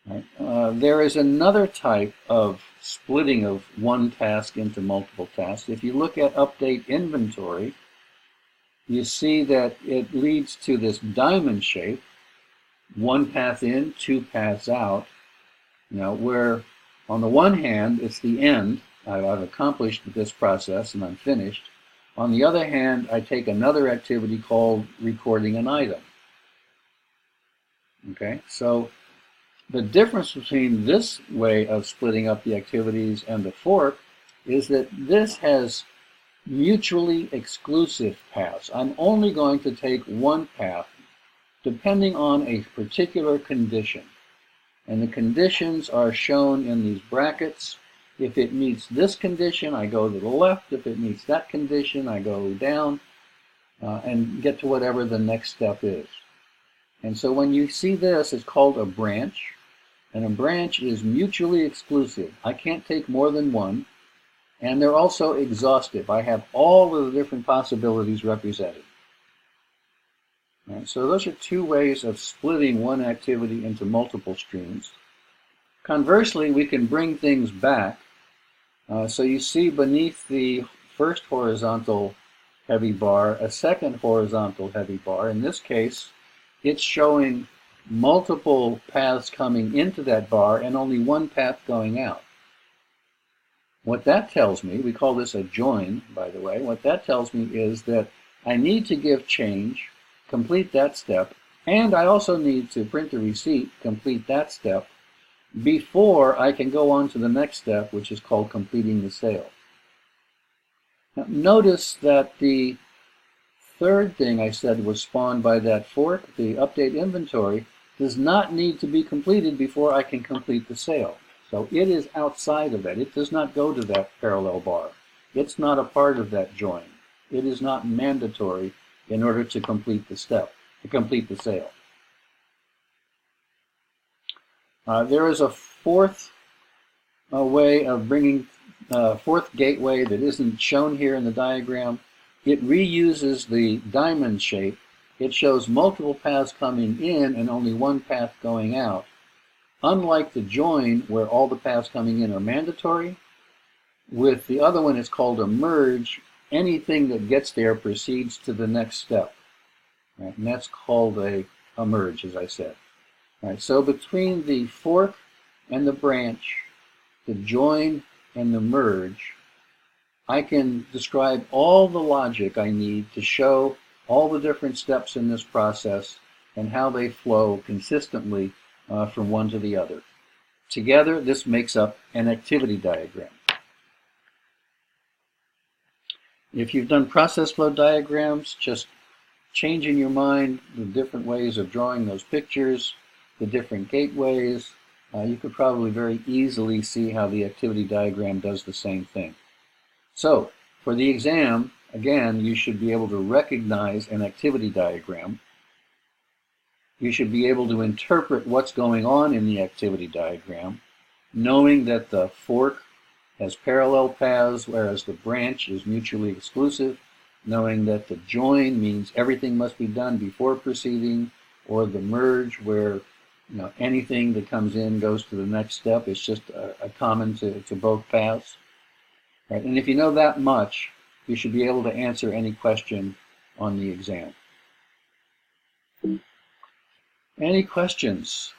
Right? There is another type of splitting of one task into multiple tasks. If you look at update inventory, you see that it leads to this diamond shape, one path in, 2 paths out, where on the one hand, it's the end. I've accomplished this process and I'm finished. On the other hand, I take another activity called recording an item. Okay, so the difference between this way of splitting up the activities and the fork is that this has mutually exclusive paths. I'm only going to take one path depending on a particular condition. And the conditions are shown in these brackets. If it meets this condition, I go to the left. If it meets that condition, I go down and get to whatever the next step is. And so when you see this, it's called a branch. And a branch is mutually exclusive. I can't take more than one. and they're also exhaustive. I have all of the different possibilities represented. Right, so those are two ways of splitting one activity into multiple streams. Conversely, we can bring things back. So you see beneath the first horizontal heavy bar, a second horizontal heavy bar. In this case, it's showing multiple paths coming into that bar and only one path going out. What that tells me, we call this a join, by the way, what that tells me is that I need to give change, complete that step, and I also need to print a receipt, complete that step, before I can go on to the next step, which is called completing the sale. Now, notice that the third thing I said was spawned by that fork, the update inventory, does not need to be completed before I can complete the sale. So it is outside of that. It does not go to that parallel bar. It's not a part of that join. It is not mandatory in order to complete the step, to complete the sale. There is a fourth way of bringing, fourth gateway that isn't shown here in the diagram. It reuses the diamond shape. It shows multiple paths coming in and only one path going out. Unlike the join, where all the paths coming in are mandatory, with the other one it's called a merge. Anything that gets there proceeds to the next step. Right? And that's called a merge, as I said. Right, so between the fork and the branch, the join and the merge, I can describe all the logic I need to show all the different steps in this process and how they flow consistently from one to the other. Together, this makes up an activity diagram. If you've done process flow diagrams, just change in your mind the different ways of drawing those pictures, the different gateways. You could probably very easily see how the activity diagram does the same thing. So, for the exam, again, you should be able to recognize an activity diagram. You should be able to interpret what's going on in the activity diagram, knowing that the fork has parallel paths, whereas the branch is mutually exclusive, knowing that the join means everything must be done before proceeding, or the merge, where anything that comes in goes to the next step. It's just a common to both paths. Right? And if you know that much, you should be able to answer any question on the exam. Any questions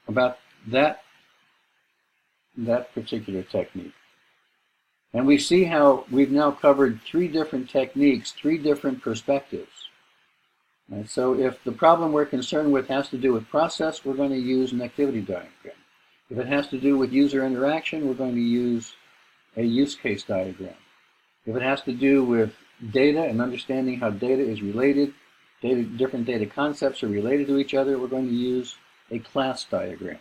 about that particular technique? And we see how we've now covered three different techniques, three different perspectives. And so if the problem we're concerned with has to do with process, we're going to use an activity diagram. If it has to do with user interaction, we're going to use a use case diagram. If it has to do with data and understanding how data is related, different data concepts are related to each other, we're going to use a class diagram.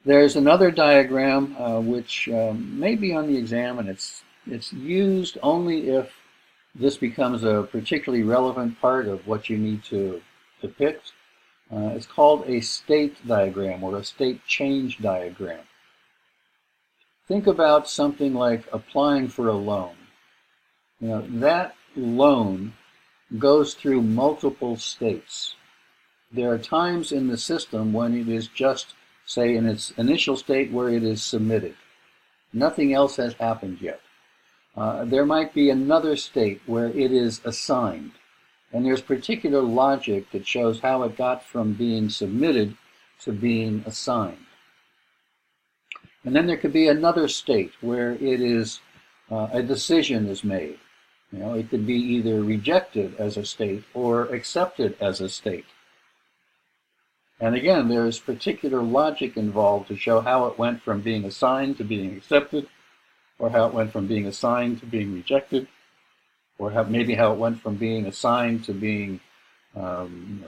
There's another diagram which may be on the exam, and it's used only if this becomes a particularly relevant part of what you need to depict. It's called a state diagram or a state change diagram. Think about something like applying for a loan. That loan goes through multiple states. There are times in the system when it is just, say, in its initial state where it is submitted. Nothing else has happened yet. There might be another state where it is assigned, and there's particular logic that shows how it got from being submitted to being assigned. And then there could be another state where it is a decision is made. It could be either rejected as a state or accepted as a state. And again, there's particular logic involved to show how it went from being assigned to being accepted, or how it went from being assigned to being rejected, or maybe how it went from being assigned to being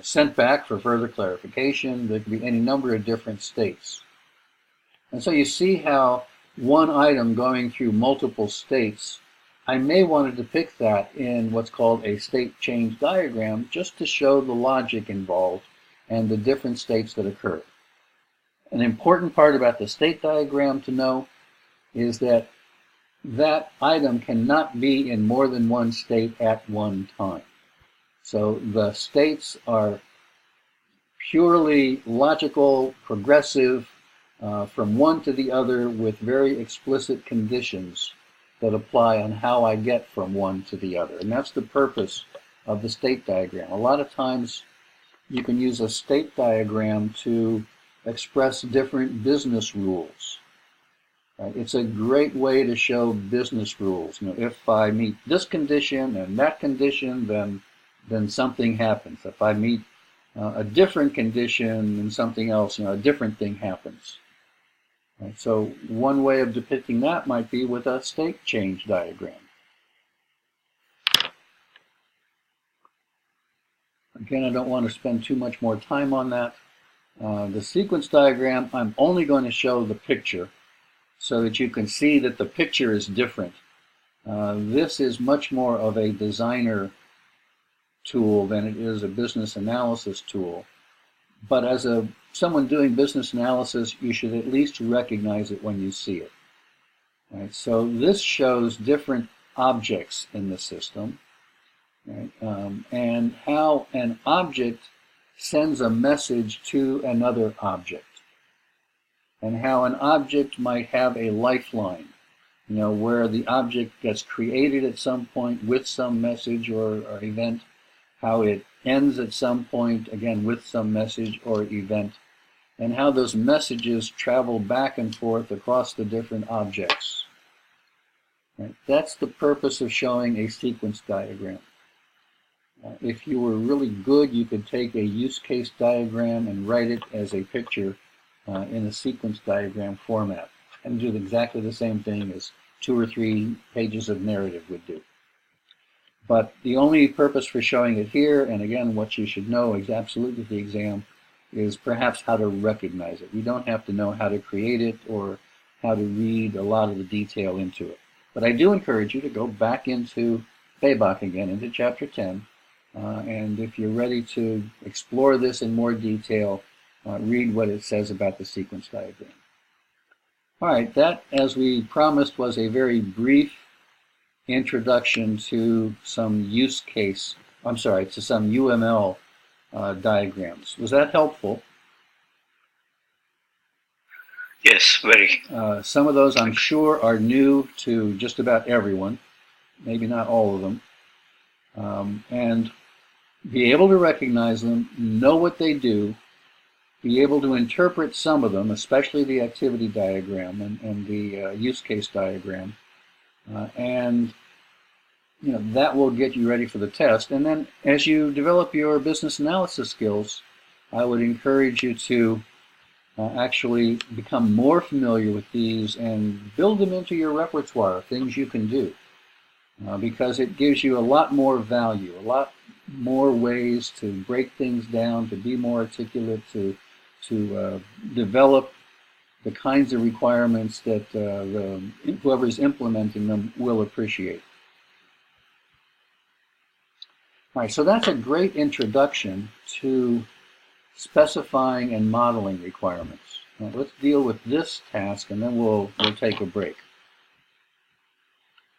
sent back for further clarification. There could be any number of different states. And so you see how one item going through multiple states, I may want to depict that in what's called a state change diagram just to show the logic involved and the different states that occur. An important part about the state diagram to know is that that item cannot be in more than one state at one time. So the states are purely logical, progressive, from one to the other with very explicit conditions that apply on how I get from one to the other. And that's the purpose of the state diagram. A lot of times you can use a state diagram to express different business rules. It's a great way to show business rules. If I meet this condition and that condition, then something happens. If I meet a different condition and something else, a different thing happens. So one way of depicting that might be with a state change diagram. Again, I don't want to spend too much more time on that. The sequence diagram, I'm only going to show the picture so that you can see that the picture is different. This is much more of a designer tool than it is a business analysis tool. But as someone doing business analysis, you should at least recognize it when you see it. Right? So this shows different objects in the system, right? And how an object sends a message to another object, and how an object might have a lifeline, where the object gets created at some point with some message or event, how it ends at some point, again, with some message or event, and how those messages travel back and forth across the different objects. Right? That's the purpose of showing a sequence diagram. If you were really good, you could take a use case diagram and write it as a picture in a sequence diagram format, and do exactly the same thing as 2 or 3 pages of narrative would do. But the only purpose for showing it here, and again, what you should know is absolutely the exam, is perhaps how to recognize it. You don't have to know how to create it or how to read a lot of the detail into it. But I do encourage you to go back into Babach again, into chapter 10, and if you're ready to explore this in more detail, read what it says about the sequence diagram. All right, that, as we promised, was a very brief introduction to some to some UML diagrams. Was that helpful? Yes, very. Some of those, I'm sure, are new to just about everyone, maybe not all of them. And be able to recognize them, know what they do, be able to interpret some of them, especially the activity diagram and the use case diagram, and that will get you ready for the test. And then as you develop your business analysis skills, I would encourage you to actually become more familiar with these and build them into your repertoire, things you can do, because it gives you a lot more value, a lot more ways to break things down, to be more articulate, to develop the kinds of requirements that whoever's implementing them will appreciate. All right, so that's a great introduction to specifying and modeling requirements. Now, let's deal with this task, and then we'll take a break.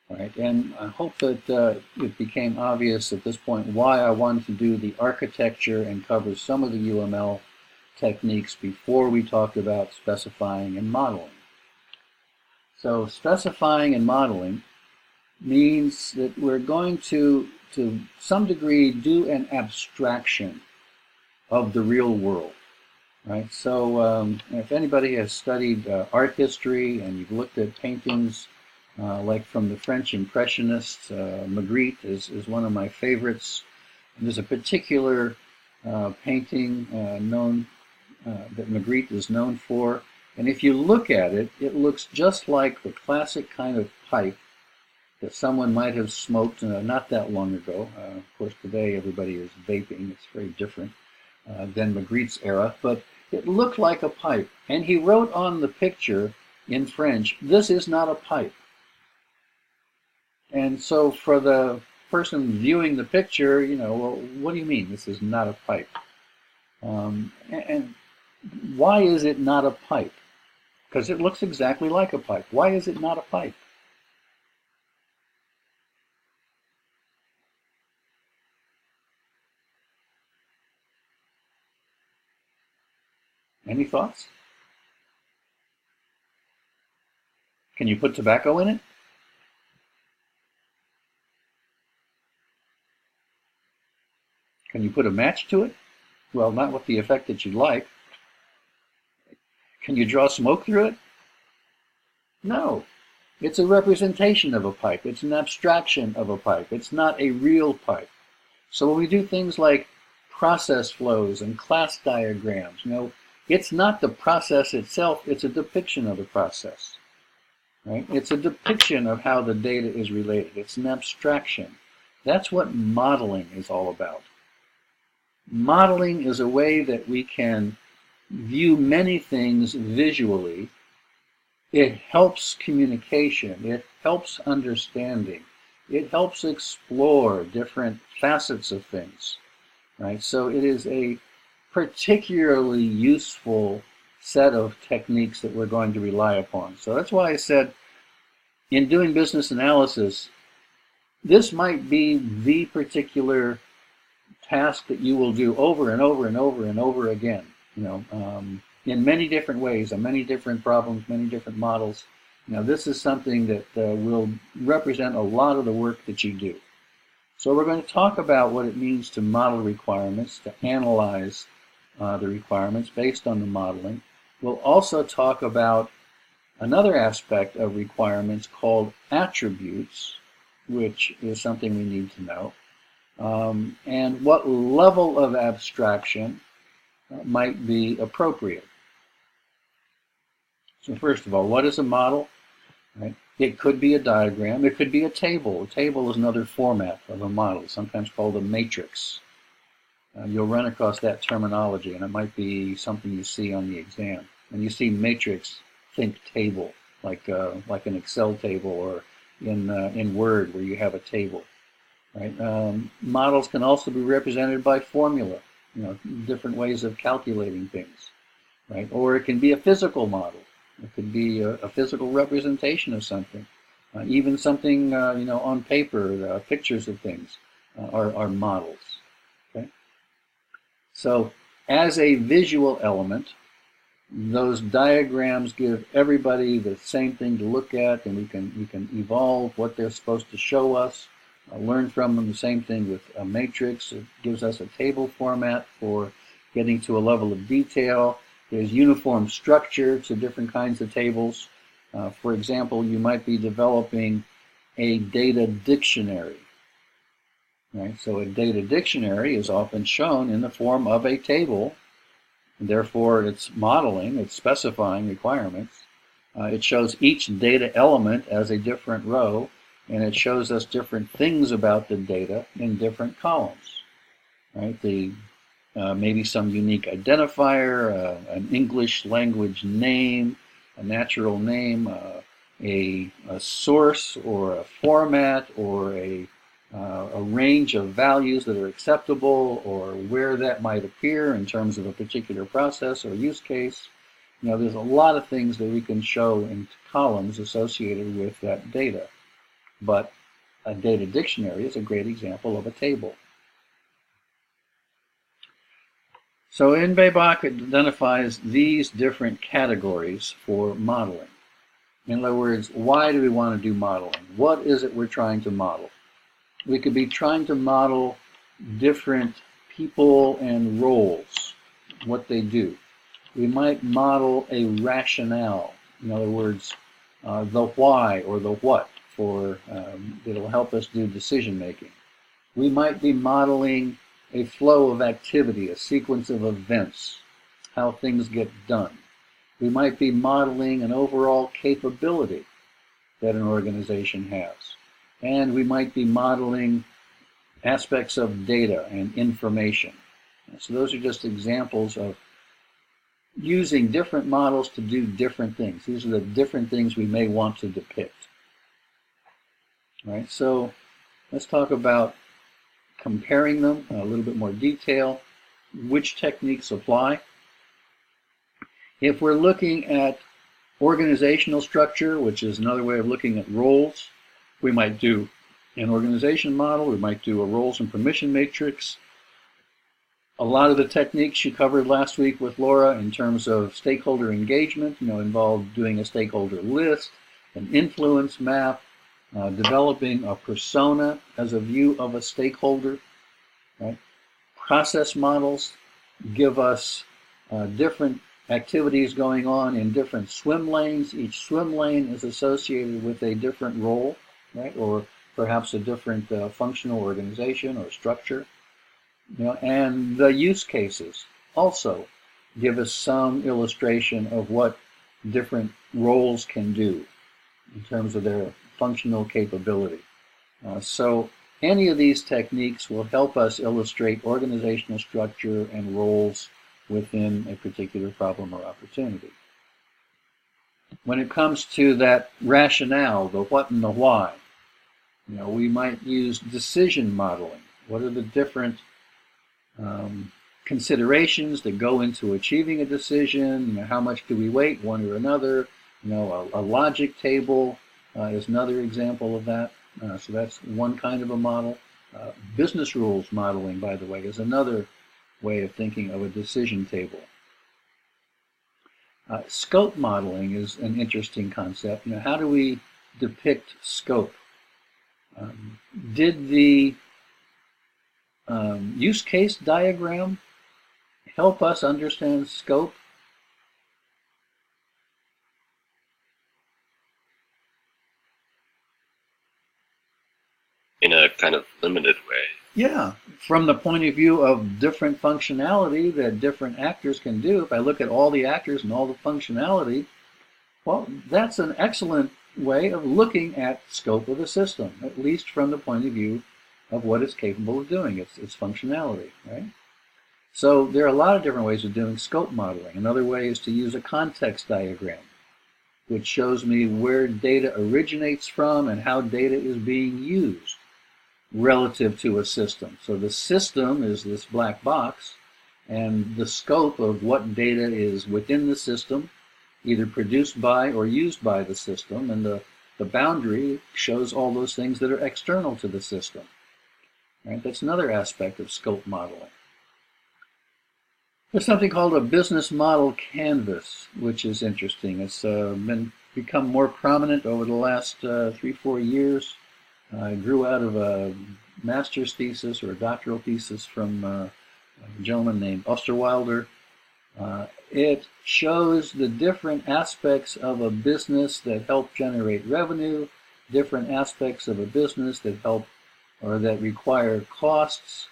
All right, and I hope that it became obvious at this point why I wanted to do the architecture and cover some of the UML techniques before we talked about specifying and modeling. So specifying and modeling means that we're going to some degree, do an abstraction of the real world, right? So if anybody has studied art history and you've looked at paintings like from the French Impressionists, Magritte is one of my favorites. And there's a particular painting that Magritte is known for. And if you look at it, it looks just like the classic kind of pipe that someone might have smoked not that long ago. Of course, today everybody is vaping. It's very different than Magritte's era. But it looked like a pipe. And he wrote on the picture in French, "This is not a pipe." And so for the person viewing the picture, well, what do you mean this is not a pipe? And Why is it not a pipe? Because it looks exactly like a pipe. Why is it not a pipe? Any thoughts? Can you put tobacco in it? Can you put a match to it? Well, not with the effect that you'd like. Can you draw smoke through it? No. It's a representation of a pipe. It's an abstraction of a pipe. It's not a real pipe. So when we do things like process flows and class diagrams, it's not the process itself, it's a depiction of the process. Right? It's a depiction of how the data is related. It's an abstraction. That's what modeling is all about. Modeling is a way that we can view many things visually. It helps communication. It helps understanding. It helps explore different facets of things. Right? So it is a particularly useful set of techniques that we're going to rely upon. So that's why I said in doing business analysis, this might be the particular task that you will do over and over and over and over again, in many different ways, on many different problems, many different models. This is something that will represent a lot of the work that you do. So we're going to talk about what it means to model requirements, to analyze the requirements based on the modeling. We'll also talk about another aspect of requirements called attributes, which is something we need to know, and what level of abstraction might be appropriate. So first of all, what is a model? Right? It could be a diagram. It could be a table. A table is another format of a model, sometimes called a matrix. You'll run across that terminology, and it might be something you see on the exam. When you see matrix, think table, like an Excel table, or in Word where you have a table. Right? Models can also be represented by formula, different ways of calculating things. Right? Or it can be a physical model. It could be a physical representation of something. Even something, on paper, pictures of things are models. Okay? So as a visual element, those diagrams give everybody the same thing to look at, and we can evolve what they're supposed to show us, learn from them. The same thing with a matrix. It gives us a table format for getting to a level of detail. There's uniform structure to different kinds of tables. For example, you might be developing a data dictionary. Right? So a data dictionary is often shown in the form of a table. Therefore, it's modeling, it's specifying requirements. It shows each data element as a different row, and it shows us different things about the data in different columns. Right? Maybe some unique identifier, an English language name, a natural name, a source or a format, or a range of values that are acceptable, or where that might appear in terms of a particular process or use case. There's a lot of things that we can show in columns associated with that data. But a data dictionary is a great example of a table. So NBABOK identifies these different categories for modeling. In other words, why do we want to do modeling? What is it we're trying to model? We could be trying to model different people and roles, what they do. We might model a rationale, in other words, the why or the what, that'll help us do decision making. We might be modeling a flow of activity, a sequence of events, how things get done. We might be modeling an overall capability that an organization has. And we might be modeling aspects of data and information. So those are just examples of using different models to do different things. These are the different things we may want to depict. All right, so let's talk about comparing them in a little bit more detail. Which techniques apply? If we're looking at organizational structure, which is another way of looking at roles, we might do an organization model, we might do a roles and permission matrix. A lot of the techniques you covered last week with Laura in terms of stakeholder engagement, involved doing a stakeholder list, an influence map, developing a persona as a view of a stakeholder. Right? Process models give us different activities going on in different swim lanes. Each swim lane is associated with a different role, right? Or perhaps a different functional organization or structure. And the use cases also give us some illustration of what different roles can do in terms of their functional capability. So any of these techniques will help us illustrate organizational structure and roles within a particular problem or opportunity. When it comes to that rationale, the what and the why, we might use decision modeling. What are the different considerations that go into achieving a decision? How much do we weight one or another? A logic table is another example of that. So that's one kind of a model. Business rules modeling, by the way, is another way of thinking of a decision table. Scope modeling is an interesting concept. How do we depict scope? Did the use case diagram help us understand scope? In a kind of limited way. Yeah, from the point of view of different functionality that different actors can do. If I look at all the actors and all the functionality, well, that's an excellent way of looking at scope of the system, at least from the point of view of what it's capable of doing, its functionality, right? So there are a lot of different ways of doing scope modeling. Another way is to use a context diagram, which shows me where data originates from and how data is being used relative to a system. So the system is this black box, and the scope of what data is within the system, either produced by or used by the system, and the boundary shows all those things that are external to the system. Right? That's another aspect of scope modeling. There's something called a business model canvas, which is interesting. It's become more prominent over the last 3-4 years. I grew out of a master's thesis or a doctoral thesis from a gentleman named Osterwilder. It shows the different aspects of a business that help generate revenue, different aspects of a business that help or that require costs,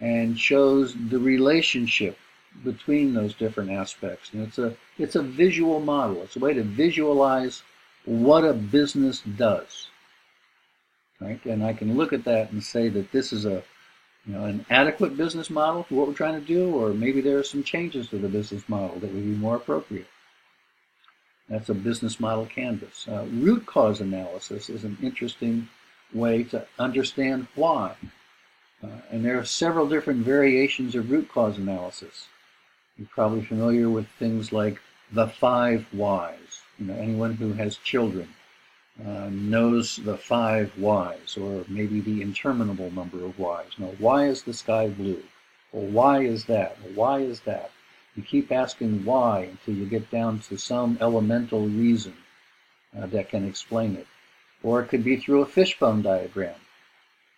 and shows the relationship between those different aspects. And it's a visual model. It's a way to visualize what a business does. Right? And I can look at that and say that this is an adequate business model for what we're trying to do, or maybe there are some changes to the business model that would be more appropriate. That's a business model canvas. Root cause analysis is an interesting way to understand why. And there are several different variations of root cause analysis. You're probably familiar with things like the 5 whys. Anyone who has children knows the 5 whys, or maybe the interminable number of whys. Why is the sky blue? Well, why is that? Well, why is that? You keep asking why until you get down to some elemental reason that can explain it. Or it could be through a fishbone diagram,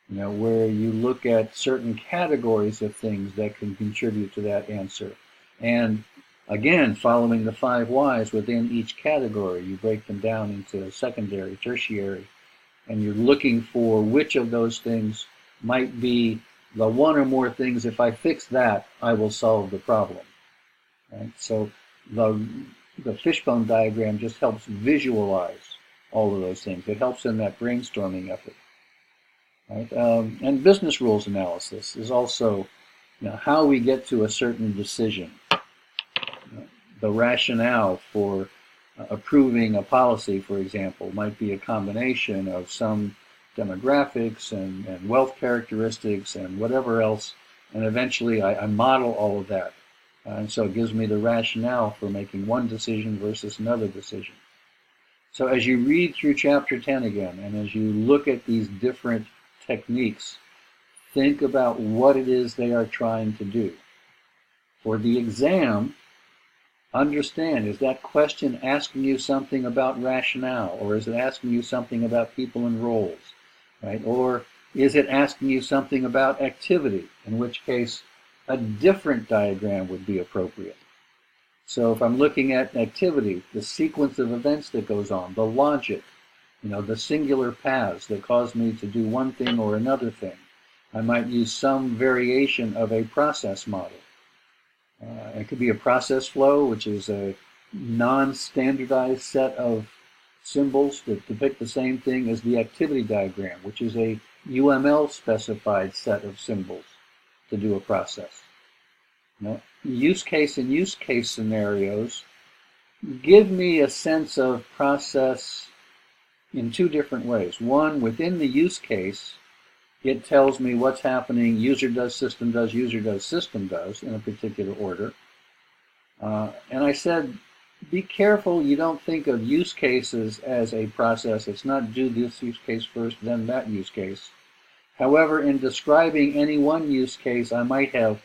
where you look at certain categories of things that can contribute to that answer. And again, following the 5 whys within each category, you break them down into secondary, tertiary, and you're looking for which of those things might be the one or more things. If I fix that, I will solve the problem. Right? So the fishbone diagram just helps visualize all of those things. It helps in that brainstorming effort. Right? And business rules analysis is also how we get to a certain decision. The rationale for approving a policy, for example, might be a combination of some demographics and wealth characteristics and whatever else, and eventually I model all of that And so it gives me the rationale for making one decision versus another decision. So as you read through chapter 10 again, and as you look at these different techniques, think about what it is they are trying to do. For the exam, understand, is that question asking you something about rationale, or is it asking you something about people and roles, right? Or is it asking you something about activity, in which case a different diagram would be appropriate. So if I'm looking at activity, the sequence of events that goes on, the logic, the singular paths that cause me to do one thing or another thing, I might use some variation of a process model. It could be a process flow, which is a non-standardized set of symbols that depict the same thing as the activity diagram, which is a UML-specified set of symbols to do a process. Use case and use case scenarios give me a sense of process in two different ways. One, within the use case, it tells me what's happening, user does, system does, user does, system does, in a particular order. And I said, be careful you don't think of use cases as a process. It's not do this use case first, then that use case. However, in describing any one use case, I might have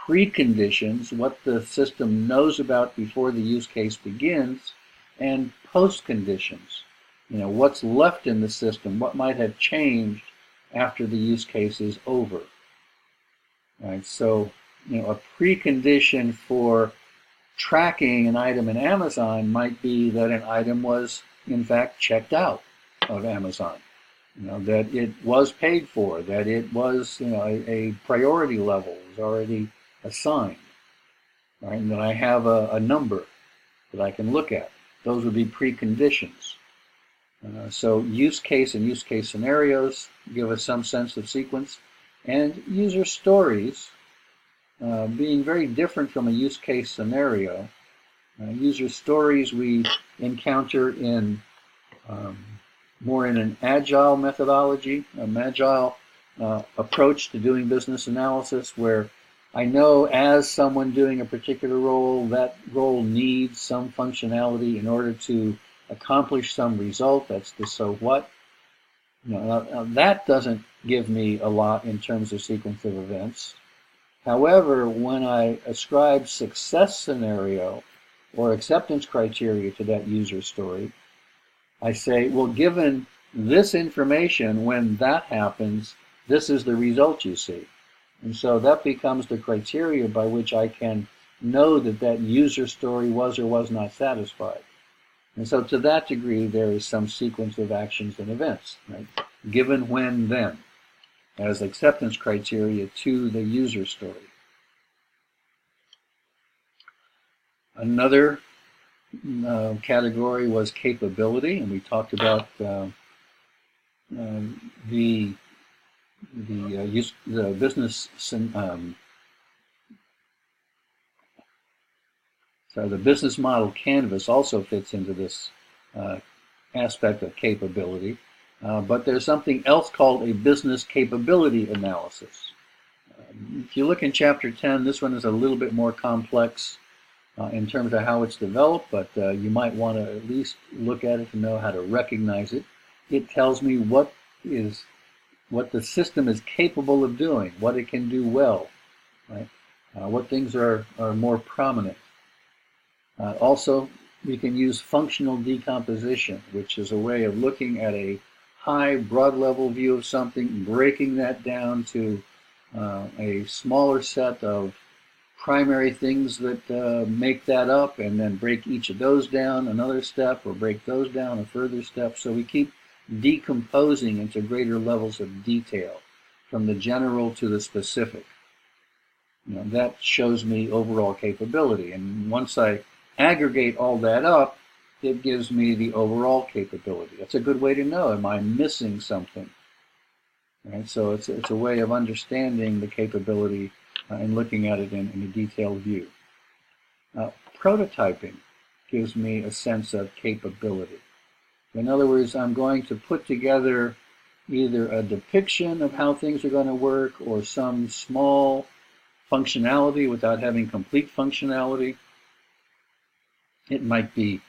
preconditions, what the system knows about before the use case begins, and postconditions. What's left in the system, what might have changed after the use case is over. Right? So, a precondition for tracking an item in Amazon might be that an item was, in fact, checked out of Amazon. That it was paid for, that it was, a priority level was already assigned, right? And that I have a number that I can look at. Those would be preconditions. So use case and use case scenarios give us some sense of sequence, and user stories, being very different from a use case scenario. User stories we encounter in more in an agile methodology, an agile approach to doing business analysis, where I know as someone doing a particular role, that role needs some functionality in order to accomplish some result. That's the so what. Now that doesn't give me a lot in terms of sequence of events. However, when I ascribe success scenario or acceptance criteria to that user story, I say, well, given this information, when that happens, this is the result you see. And so that becomes the criteria by which I can know that that user story was or was not satisfied. And so to that degree, there is some sequence of actions and events, right? Given, when, then, as acceptance criteria to the user story. Another category was capability, and we talked about the business. So the business model canvas also fits into this aspect of capability, but there's something else called a business capability analysis. If you look in chapter 10, this one is a little bit more complex in terms of how it's developed, but you might want to at least look at it to know how to recognize it. It tells me what the system is capable of doing, what it can do well, right? What things are more prominent. Also, we can use functional decomposition, which is a way of looking at a high, broad-level view of something, breaking that down to a smaller set of primary things that make that up, and then break each of those down another step, or break those down a further step. So we keep decomposing into greater levels of detail, from the general to the specific. That shows me overall capability. And once I aggregate all that up, it gives me the overall capability. That's a good way to know, am I missing something? Right? So it's a way of understanding the capability and looking at it in a detailed view. Prototyping gives me a sense of capability. In other words, I'm going to put together either a depiction of how things are going to work, or some small functionality without having complete functionality. It might be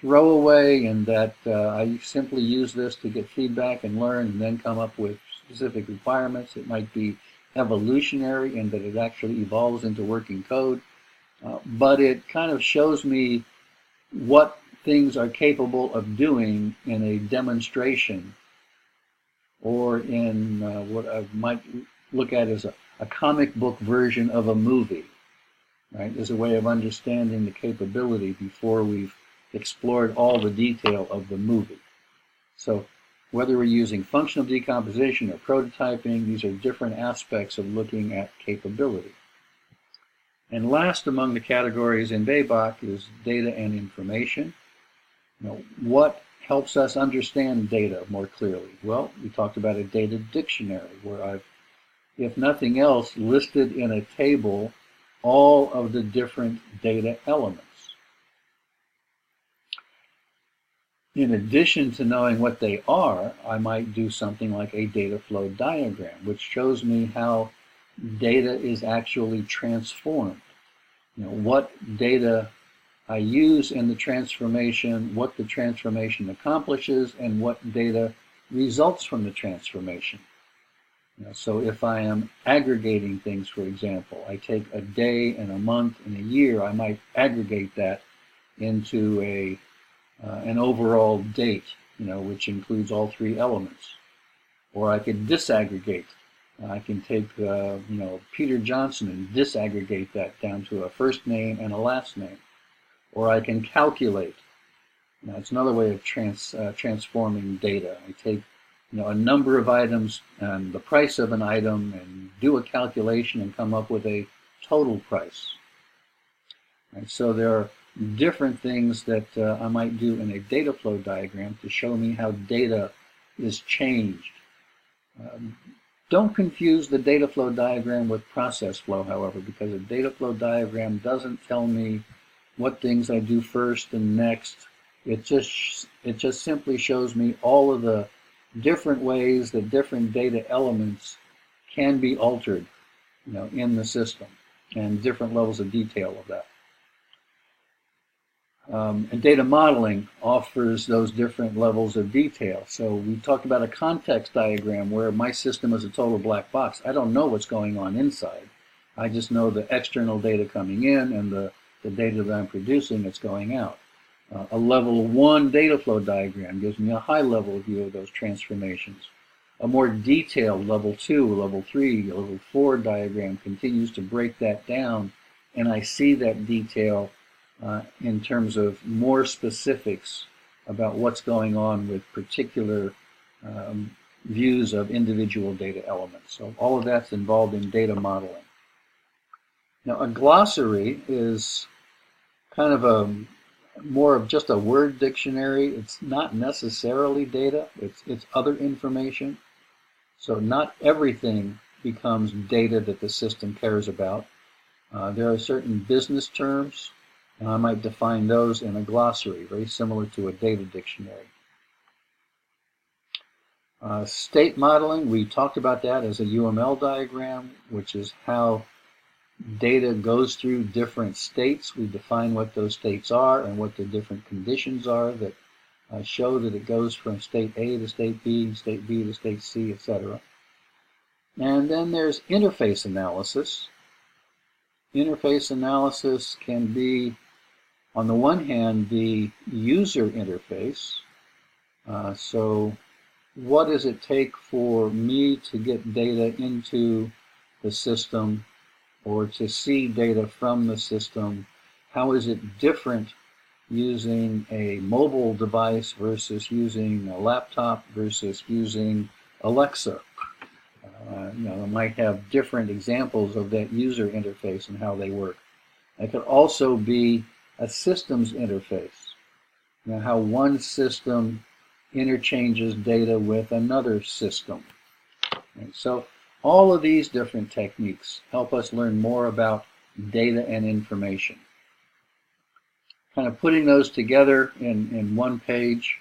throwaway in that I simply use this to get feedback and learn and then come up with specific requirements. It might be evolutionary in that it actually evolves into working code. But it kind of shows me what things are capable of doing in a demonstration or in what I might look at as a comic book version of a movie, right? As a way of understanding the capability before we've explored all the detail of the movie. So whether we're using functional decomposition or prototyping, these are different aspects of looking at capability. And last among the categories in BABOK is data and information. What helps us understand data more clearly? Well, we talked about a data dictionary where I've, if nothing else, listed in a table all of the different data elements. In addition to knowing what they are, I might do something like a data flow diagram, which shows me how data is actually transformed. What data I use in the transformation, what the transformation accomplishes, and what data results from the transformation. So if I am aggregating things, for example, I take a day and a month and a year, I might aggregate that into an overall date, which includes all three elements. Or I could disaggregate. I can take, Peter Johnson and disaggregate that down to a first name and a last name. Or I can calculate. It's another way of transforming data. I take, a number of items and the price of an item and do a calculation and come up with a total price. Right? So there are different things that I might do in a data flow diagram to show me how data is changed. Don't confuse the data flow diagram with process flow, however, because a data flow diagram doesn't tell me what things I do first and next. It just simply shows me all of the different ways that different data elements can be altered, in the system, and different levels of detail of that. And data modeling offers those different levels of detail. So we talked about a context diagram where my system is a total black box. I don't know what's going on inside. I just know the external data coming in and the data that I'm producing that's going out. A level 1 data flow diagram gives me a high level view of those transformations. A more detailed level 2, level 3, level 4 diagram continues to break that down, and I see that detail in terms of more specifics about what's going on with particular views of individual data elements. So all of that's involved in data modeling. Now, a glossary is kind of more of just a word dictionary. It's not necessarily data, it's other information. So not everything becomes data that the system cares about. There are certain business terms, and I might define those in a glossary, very similar to a data dictionary. State modeling, we talked about that as a UML diagram, which is how data goes through different states. We define what those states are and what the different conditions are that show that it goes from state A to state B to state C, etc. And then there's interface analysis. Interface analysis can be, on the one hand, the user interface. So what does it take for me to get data into the system or to see data from the system? How is it different using a mobile device versus using a laptop versus using Alexa? I might have different examples of that user interface and how they work. It could also be a systems interface, how one system interchanges data with another system. And so all of these different techniques help us learn more about data and information. Kind of putting those together in one page,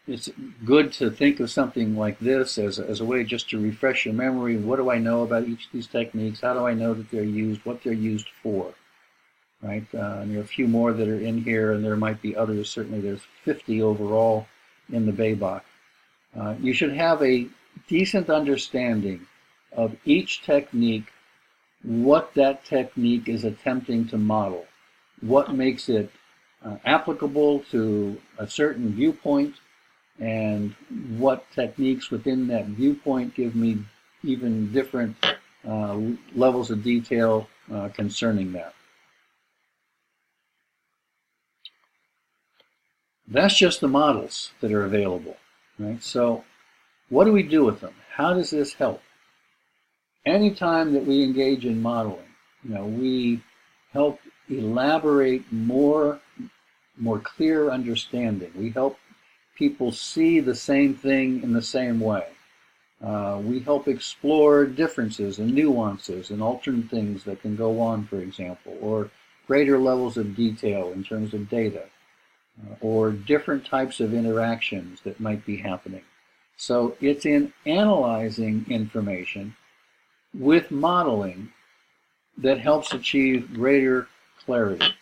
it's good to think of something like this as a way just to refresh your memory. What do I know about each of these techniques? How do I know that they're used? What they're used for? Right? And there are a few more that are in here, and there might be others. Certainly, there's 50 overall in the BABOK. You should have a decent understanding of each technique, what that technique is attempting to model, what makes it applicable to a certain viewpoint, and what techniques within that viewpoint give me even different levels of detail concerning that. That's just the models that are available, right? So what do we do with them? How does this help? Anytime that we engage in modeling, we help elaborate more clear understanding. We help people see the same thing in the same way. We help explore differences and nuances and alternate things that can go on, for example, or greater levels of detail in terms of data, or different types of interactions that might be happening. So it's in analyzing information with modeling that helps achieve greater clarity.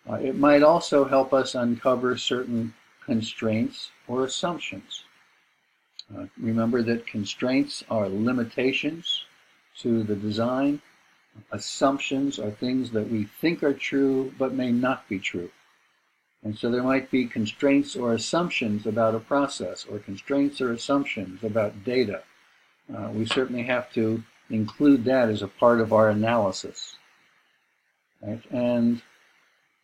It might also help us uncover certain constraints or assumptions. Remember that constraints are limitations to the design. Assumptions are things that we think are true but may not be true. And so there might be constraints or assumptions about a process, or constraints or assumptions about data. We certainly have to include that as a part of our analysis. Right? And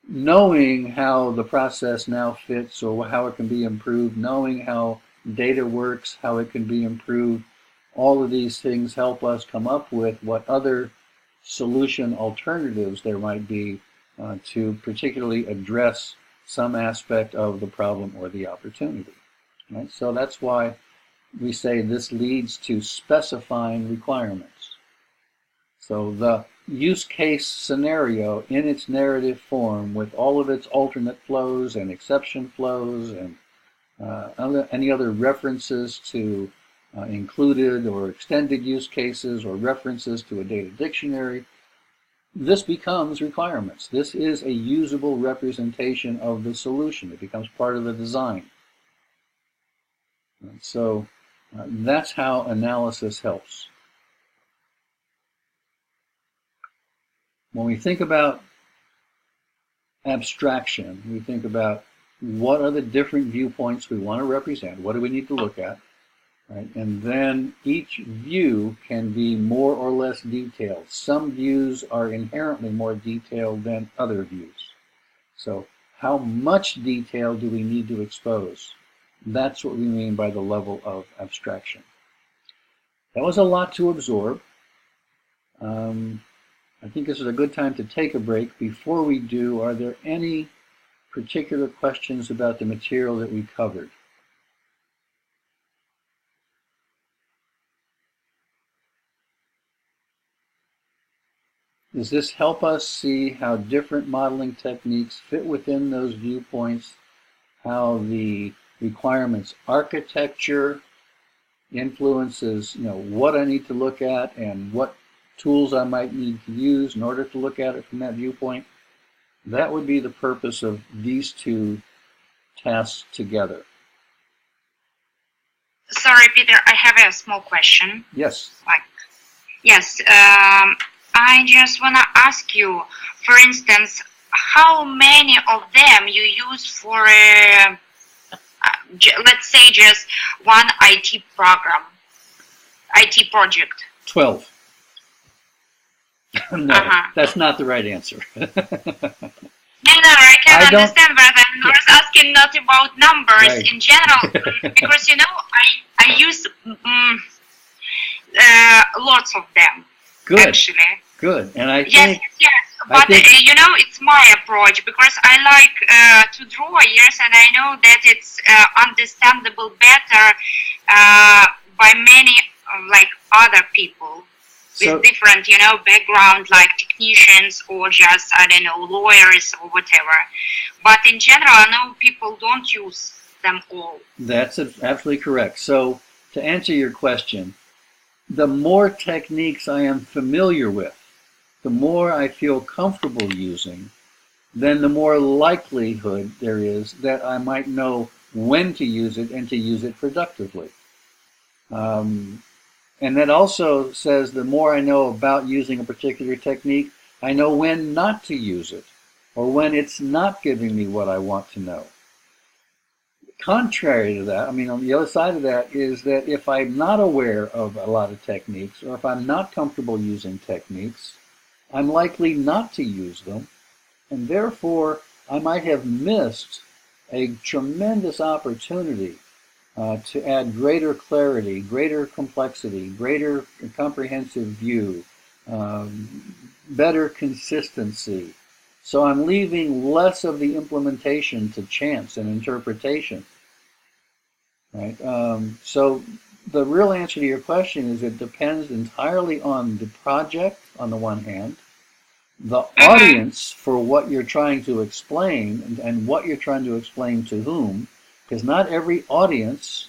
knowing how the process now fits or how it can be improved, knowing how data works, how it can be improved, all of these things help us come up with what other solution alternatives there might be to particularly address some aspect of the problem or the opportunity. Right? So that's why we say this leads to specifying requirements. So the use case scenario in its narrative form, with all of its alternate flows and exception flows and any other references to included or extended use cases or references to a data dictionary, this becomes requirements. This is a usable representation of the solution. It becomes part of the design. And so that's how analysis helps. When we think about abstraction, we think about what are the different viewpoints we want to represent, what do we need to look at, right? And then each view can be more or less detailed. Some views are inherently more detailed than other views. So how much detail do we need to expose? That's what we mean by the level of abstraction. That was a lot to absorb. I think this is a good time to take a break. Before we do, are there any particular questions about the material that we covered? Does this help us see how different modeling techniques fit within those viewpoints, how the requirements architecture influences, what I need to look at and what tools I might need to use in order to look at it from that viewpoint? That would be the purpose of these two tasks together. Sorry, Peter, I have a small question. Yes. Yes, I just want to ask you, for instance, how many of them you use for, let's say, just one IT program, IT project? 12. No, that's not the right answer. No, I can understand, but I'm not asking not about numbers in general, because, I use lots of them. Good. Actually. Good. And I think... Yes. But, it's my approach, because I like to draw, yes, and I know that it's understandable better by many, other people with different, background, like technicians or just, lawyers or whatever. But in general, I know people don't use them all. That's absolutely correct. So to answer your question, the more techniques I am familiar with, the more I feel comfortable using, then the more likelihood there is that I might know when to use it and to use it productively. And that also says the more I know about using a particular technique, I know when not to use it, or when it's not giving me what I want to know. Contrary to that, on the other side of that is that if I'm not aware of a lot of techniques, or if I'm not comfortable using techniques, I'm likely not to use them, and therefore I might have missed a tremendous opportunity to add greater clarity, greater complexity, greater comprehensive view, better consistency. So I'm leaving less of the implementation to chance and interpretation. Right? So the real answer to your question is it depends entirely on the project, on the one hand, the audience for what you're trying to explain, and what you're trying to explain to whom, because not every audience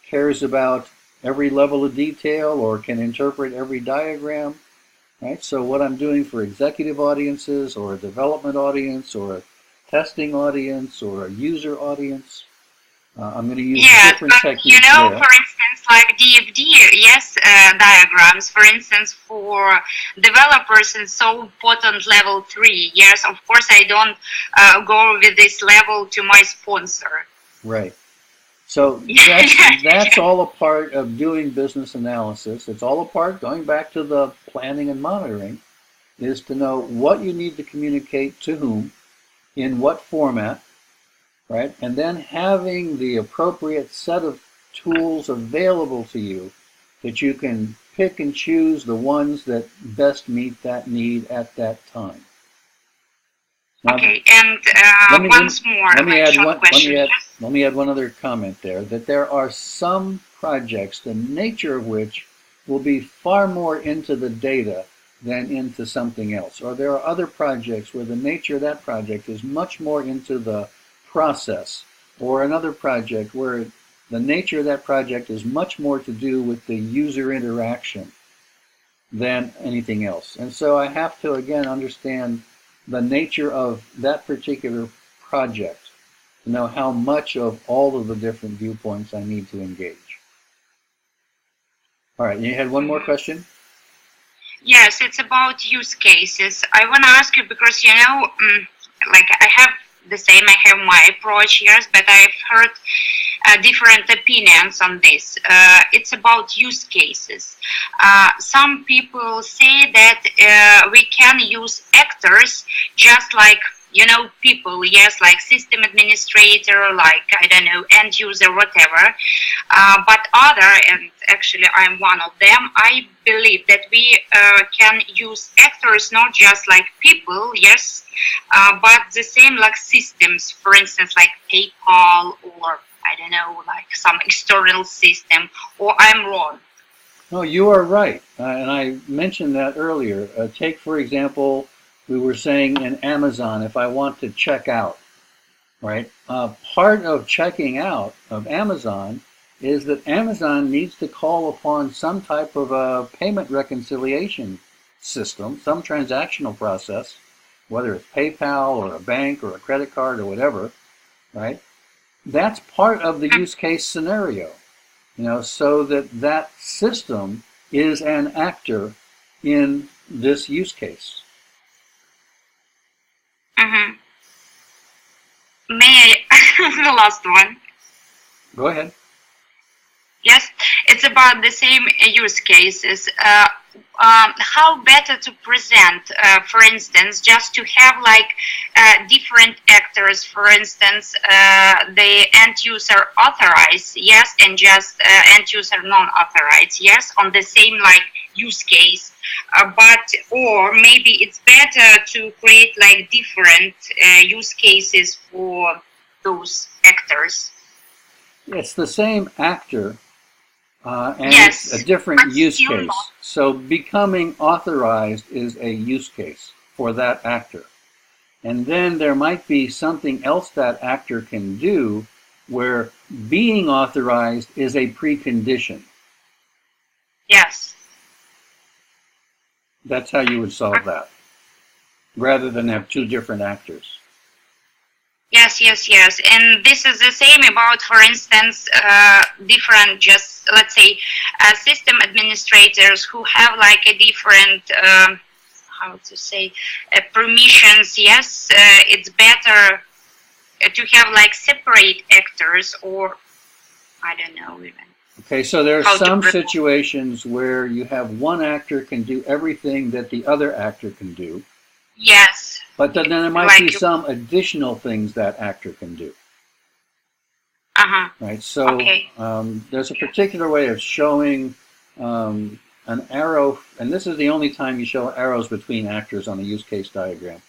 cares about every level of detail or can interpret every diagram. Right? So what I'm doing for executive audiences, or a development audience, or a testing audience, or a user audience, I'm going to use different techniques there. For instance, like DFD, yes, diagrams, for instance, for developers in so potent level 3, yes, of course I don't go with this level to my sponsor. Right. So that's all a part of doing business analysis. It's all a part, going back to the planning and monitoring, is to know what you need to communicate to whom, in what format, right? And then having the appropriate set of tools available to you that you can pick and choose the ones that best meet that need at that time. Now, okay, and once more, let me add one other comment there, that there are some projects, the nature of which will be far more into the data than into something else. Or there are other projects where the nature of that project is much more into the process, or another project where the nature of that project is much more to do with the user interaction than anything else. And so I have to, again, understand the nature of that particular project to know how much of all of the different viewpoints I need to engage. All right, you had one more question? Yes, it's about use cases. I want to ask you because, like I have the same, I have my approach, yes, but I've heard different opinions on this. It's about use cases. Some people say that we can use actors just like, people, yes, like system administrator, like, I don't know, end user, whatever. But other, and actually I'm one of them, I believe that we can use actors not just like people, yes, but the same like systems, for instance, like PayPal, or I don't know, like some external system, or I'm wrong? No, you are right. And I mentioned that earlier. Take, for example, we were saying in Amazon, if I want to check out, right? Part of checking out of Amazon is that Amazon needs to call upon some type of a payment reconciliation system, some transactional process, whether it's PayPal or a bank or a credit card or whatever, right? That's part of the use case scenario, so that system is an actor in this use case. May I, the last one? Go ahead. Yes, it's about the same use cases. How better to present, for instance, just to have like different actors, for instance, the end user authorized, yes, and just end user non-authorized, yes, on the same like use case. Or maybe it's better to create like different use cases for those actors. It's the same actor. And yes, it's a different use case. So becoming authorized is a use case for that actor. And then there might be something else that actor can do where being authorized is a precondition. Yes. That's how you would solve that, rather than have two different actors. Yes, yes, yes. And this is the same about, for instance, different, just let's say, system administrators who have like a different, how to say, permissions. Yes, it's better to have like separate actors, or I don't know even. Okay, so there are some situations where you have one actor can do everything that the other actor can do. Yes. But then there might Like be some additional things that actor can do. Uh-huh. Right, so Okay. There's a particular way of showing an arrow, and this is the only time you show arrows between actors on a use case diagram.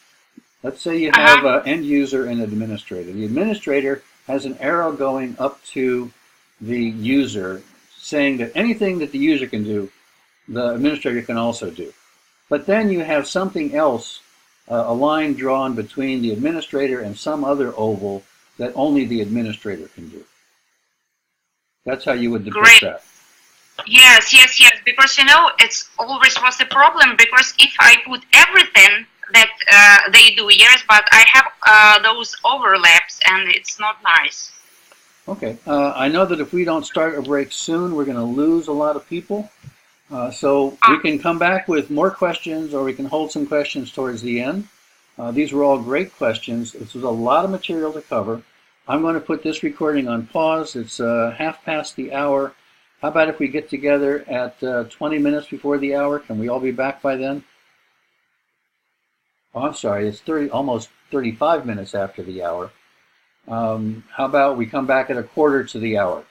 Let's say you have an end user and an administrator. The administrator has an arrow going up to the user saying that anything that the user can do, the administrator can also do. But then you have something else, a line drawn between the administrator and some other oval that only the administrator can do. That's how you would depict that. Yes, yes, yes, because it's always was a problem, because if I put everything that they do, yes, but I have those overlaps and it's not nice. Okay, I know that if we don't start a break soon, we're going to lose a lot of people. So we can come back with more questions, or we can hold some questions towards the end. These were all great questions. This was a lot of material to cover. I'm going to put this recording on pause. It's 1/2 the hour. How about if we get together at 20 minutes before the hour? Can we all be back by then? Oh, I'm sorry, it's almost 35 minutes after the hour. How about we come back at 1/4 to the hour?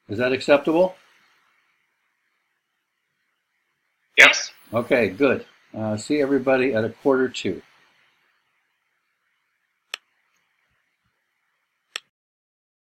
Is that acceptable? Yes. Okay, good. See everybody at 1/4 to.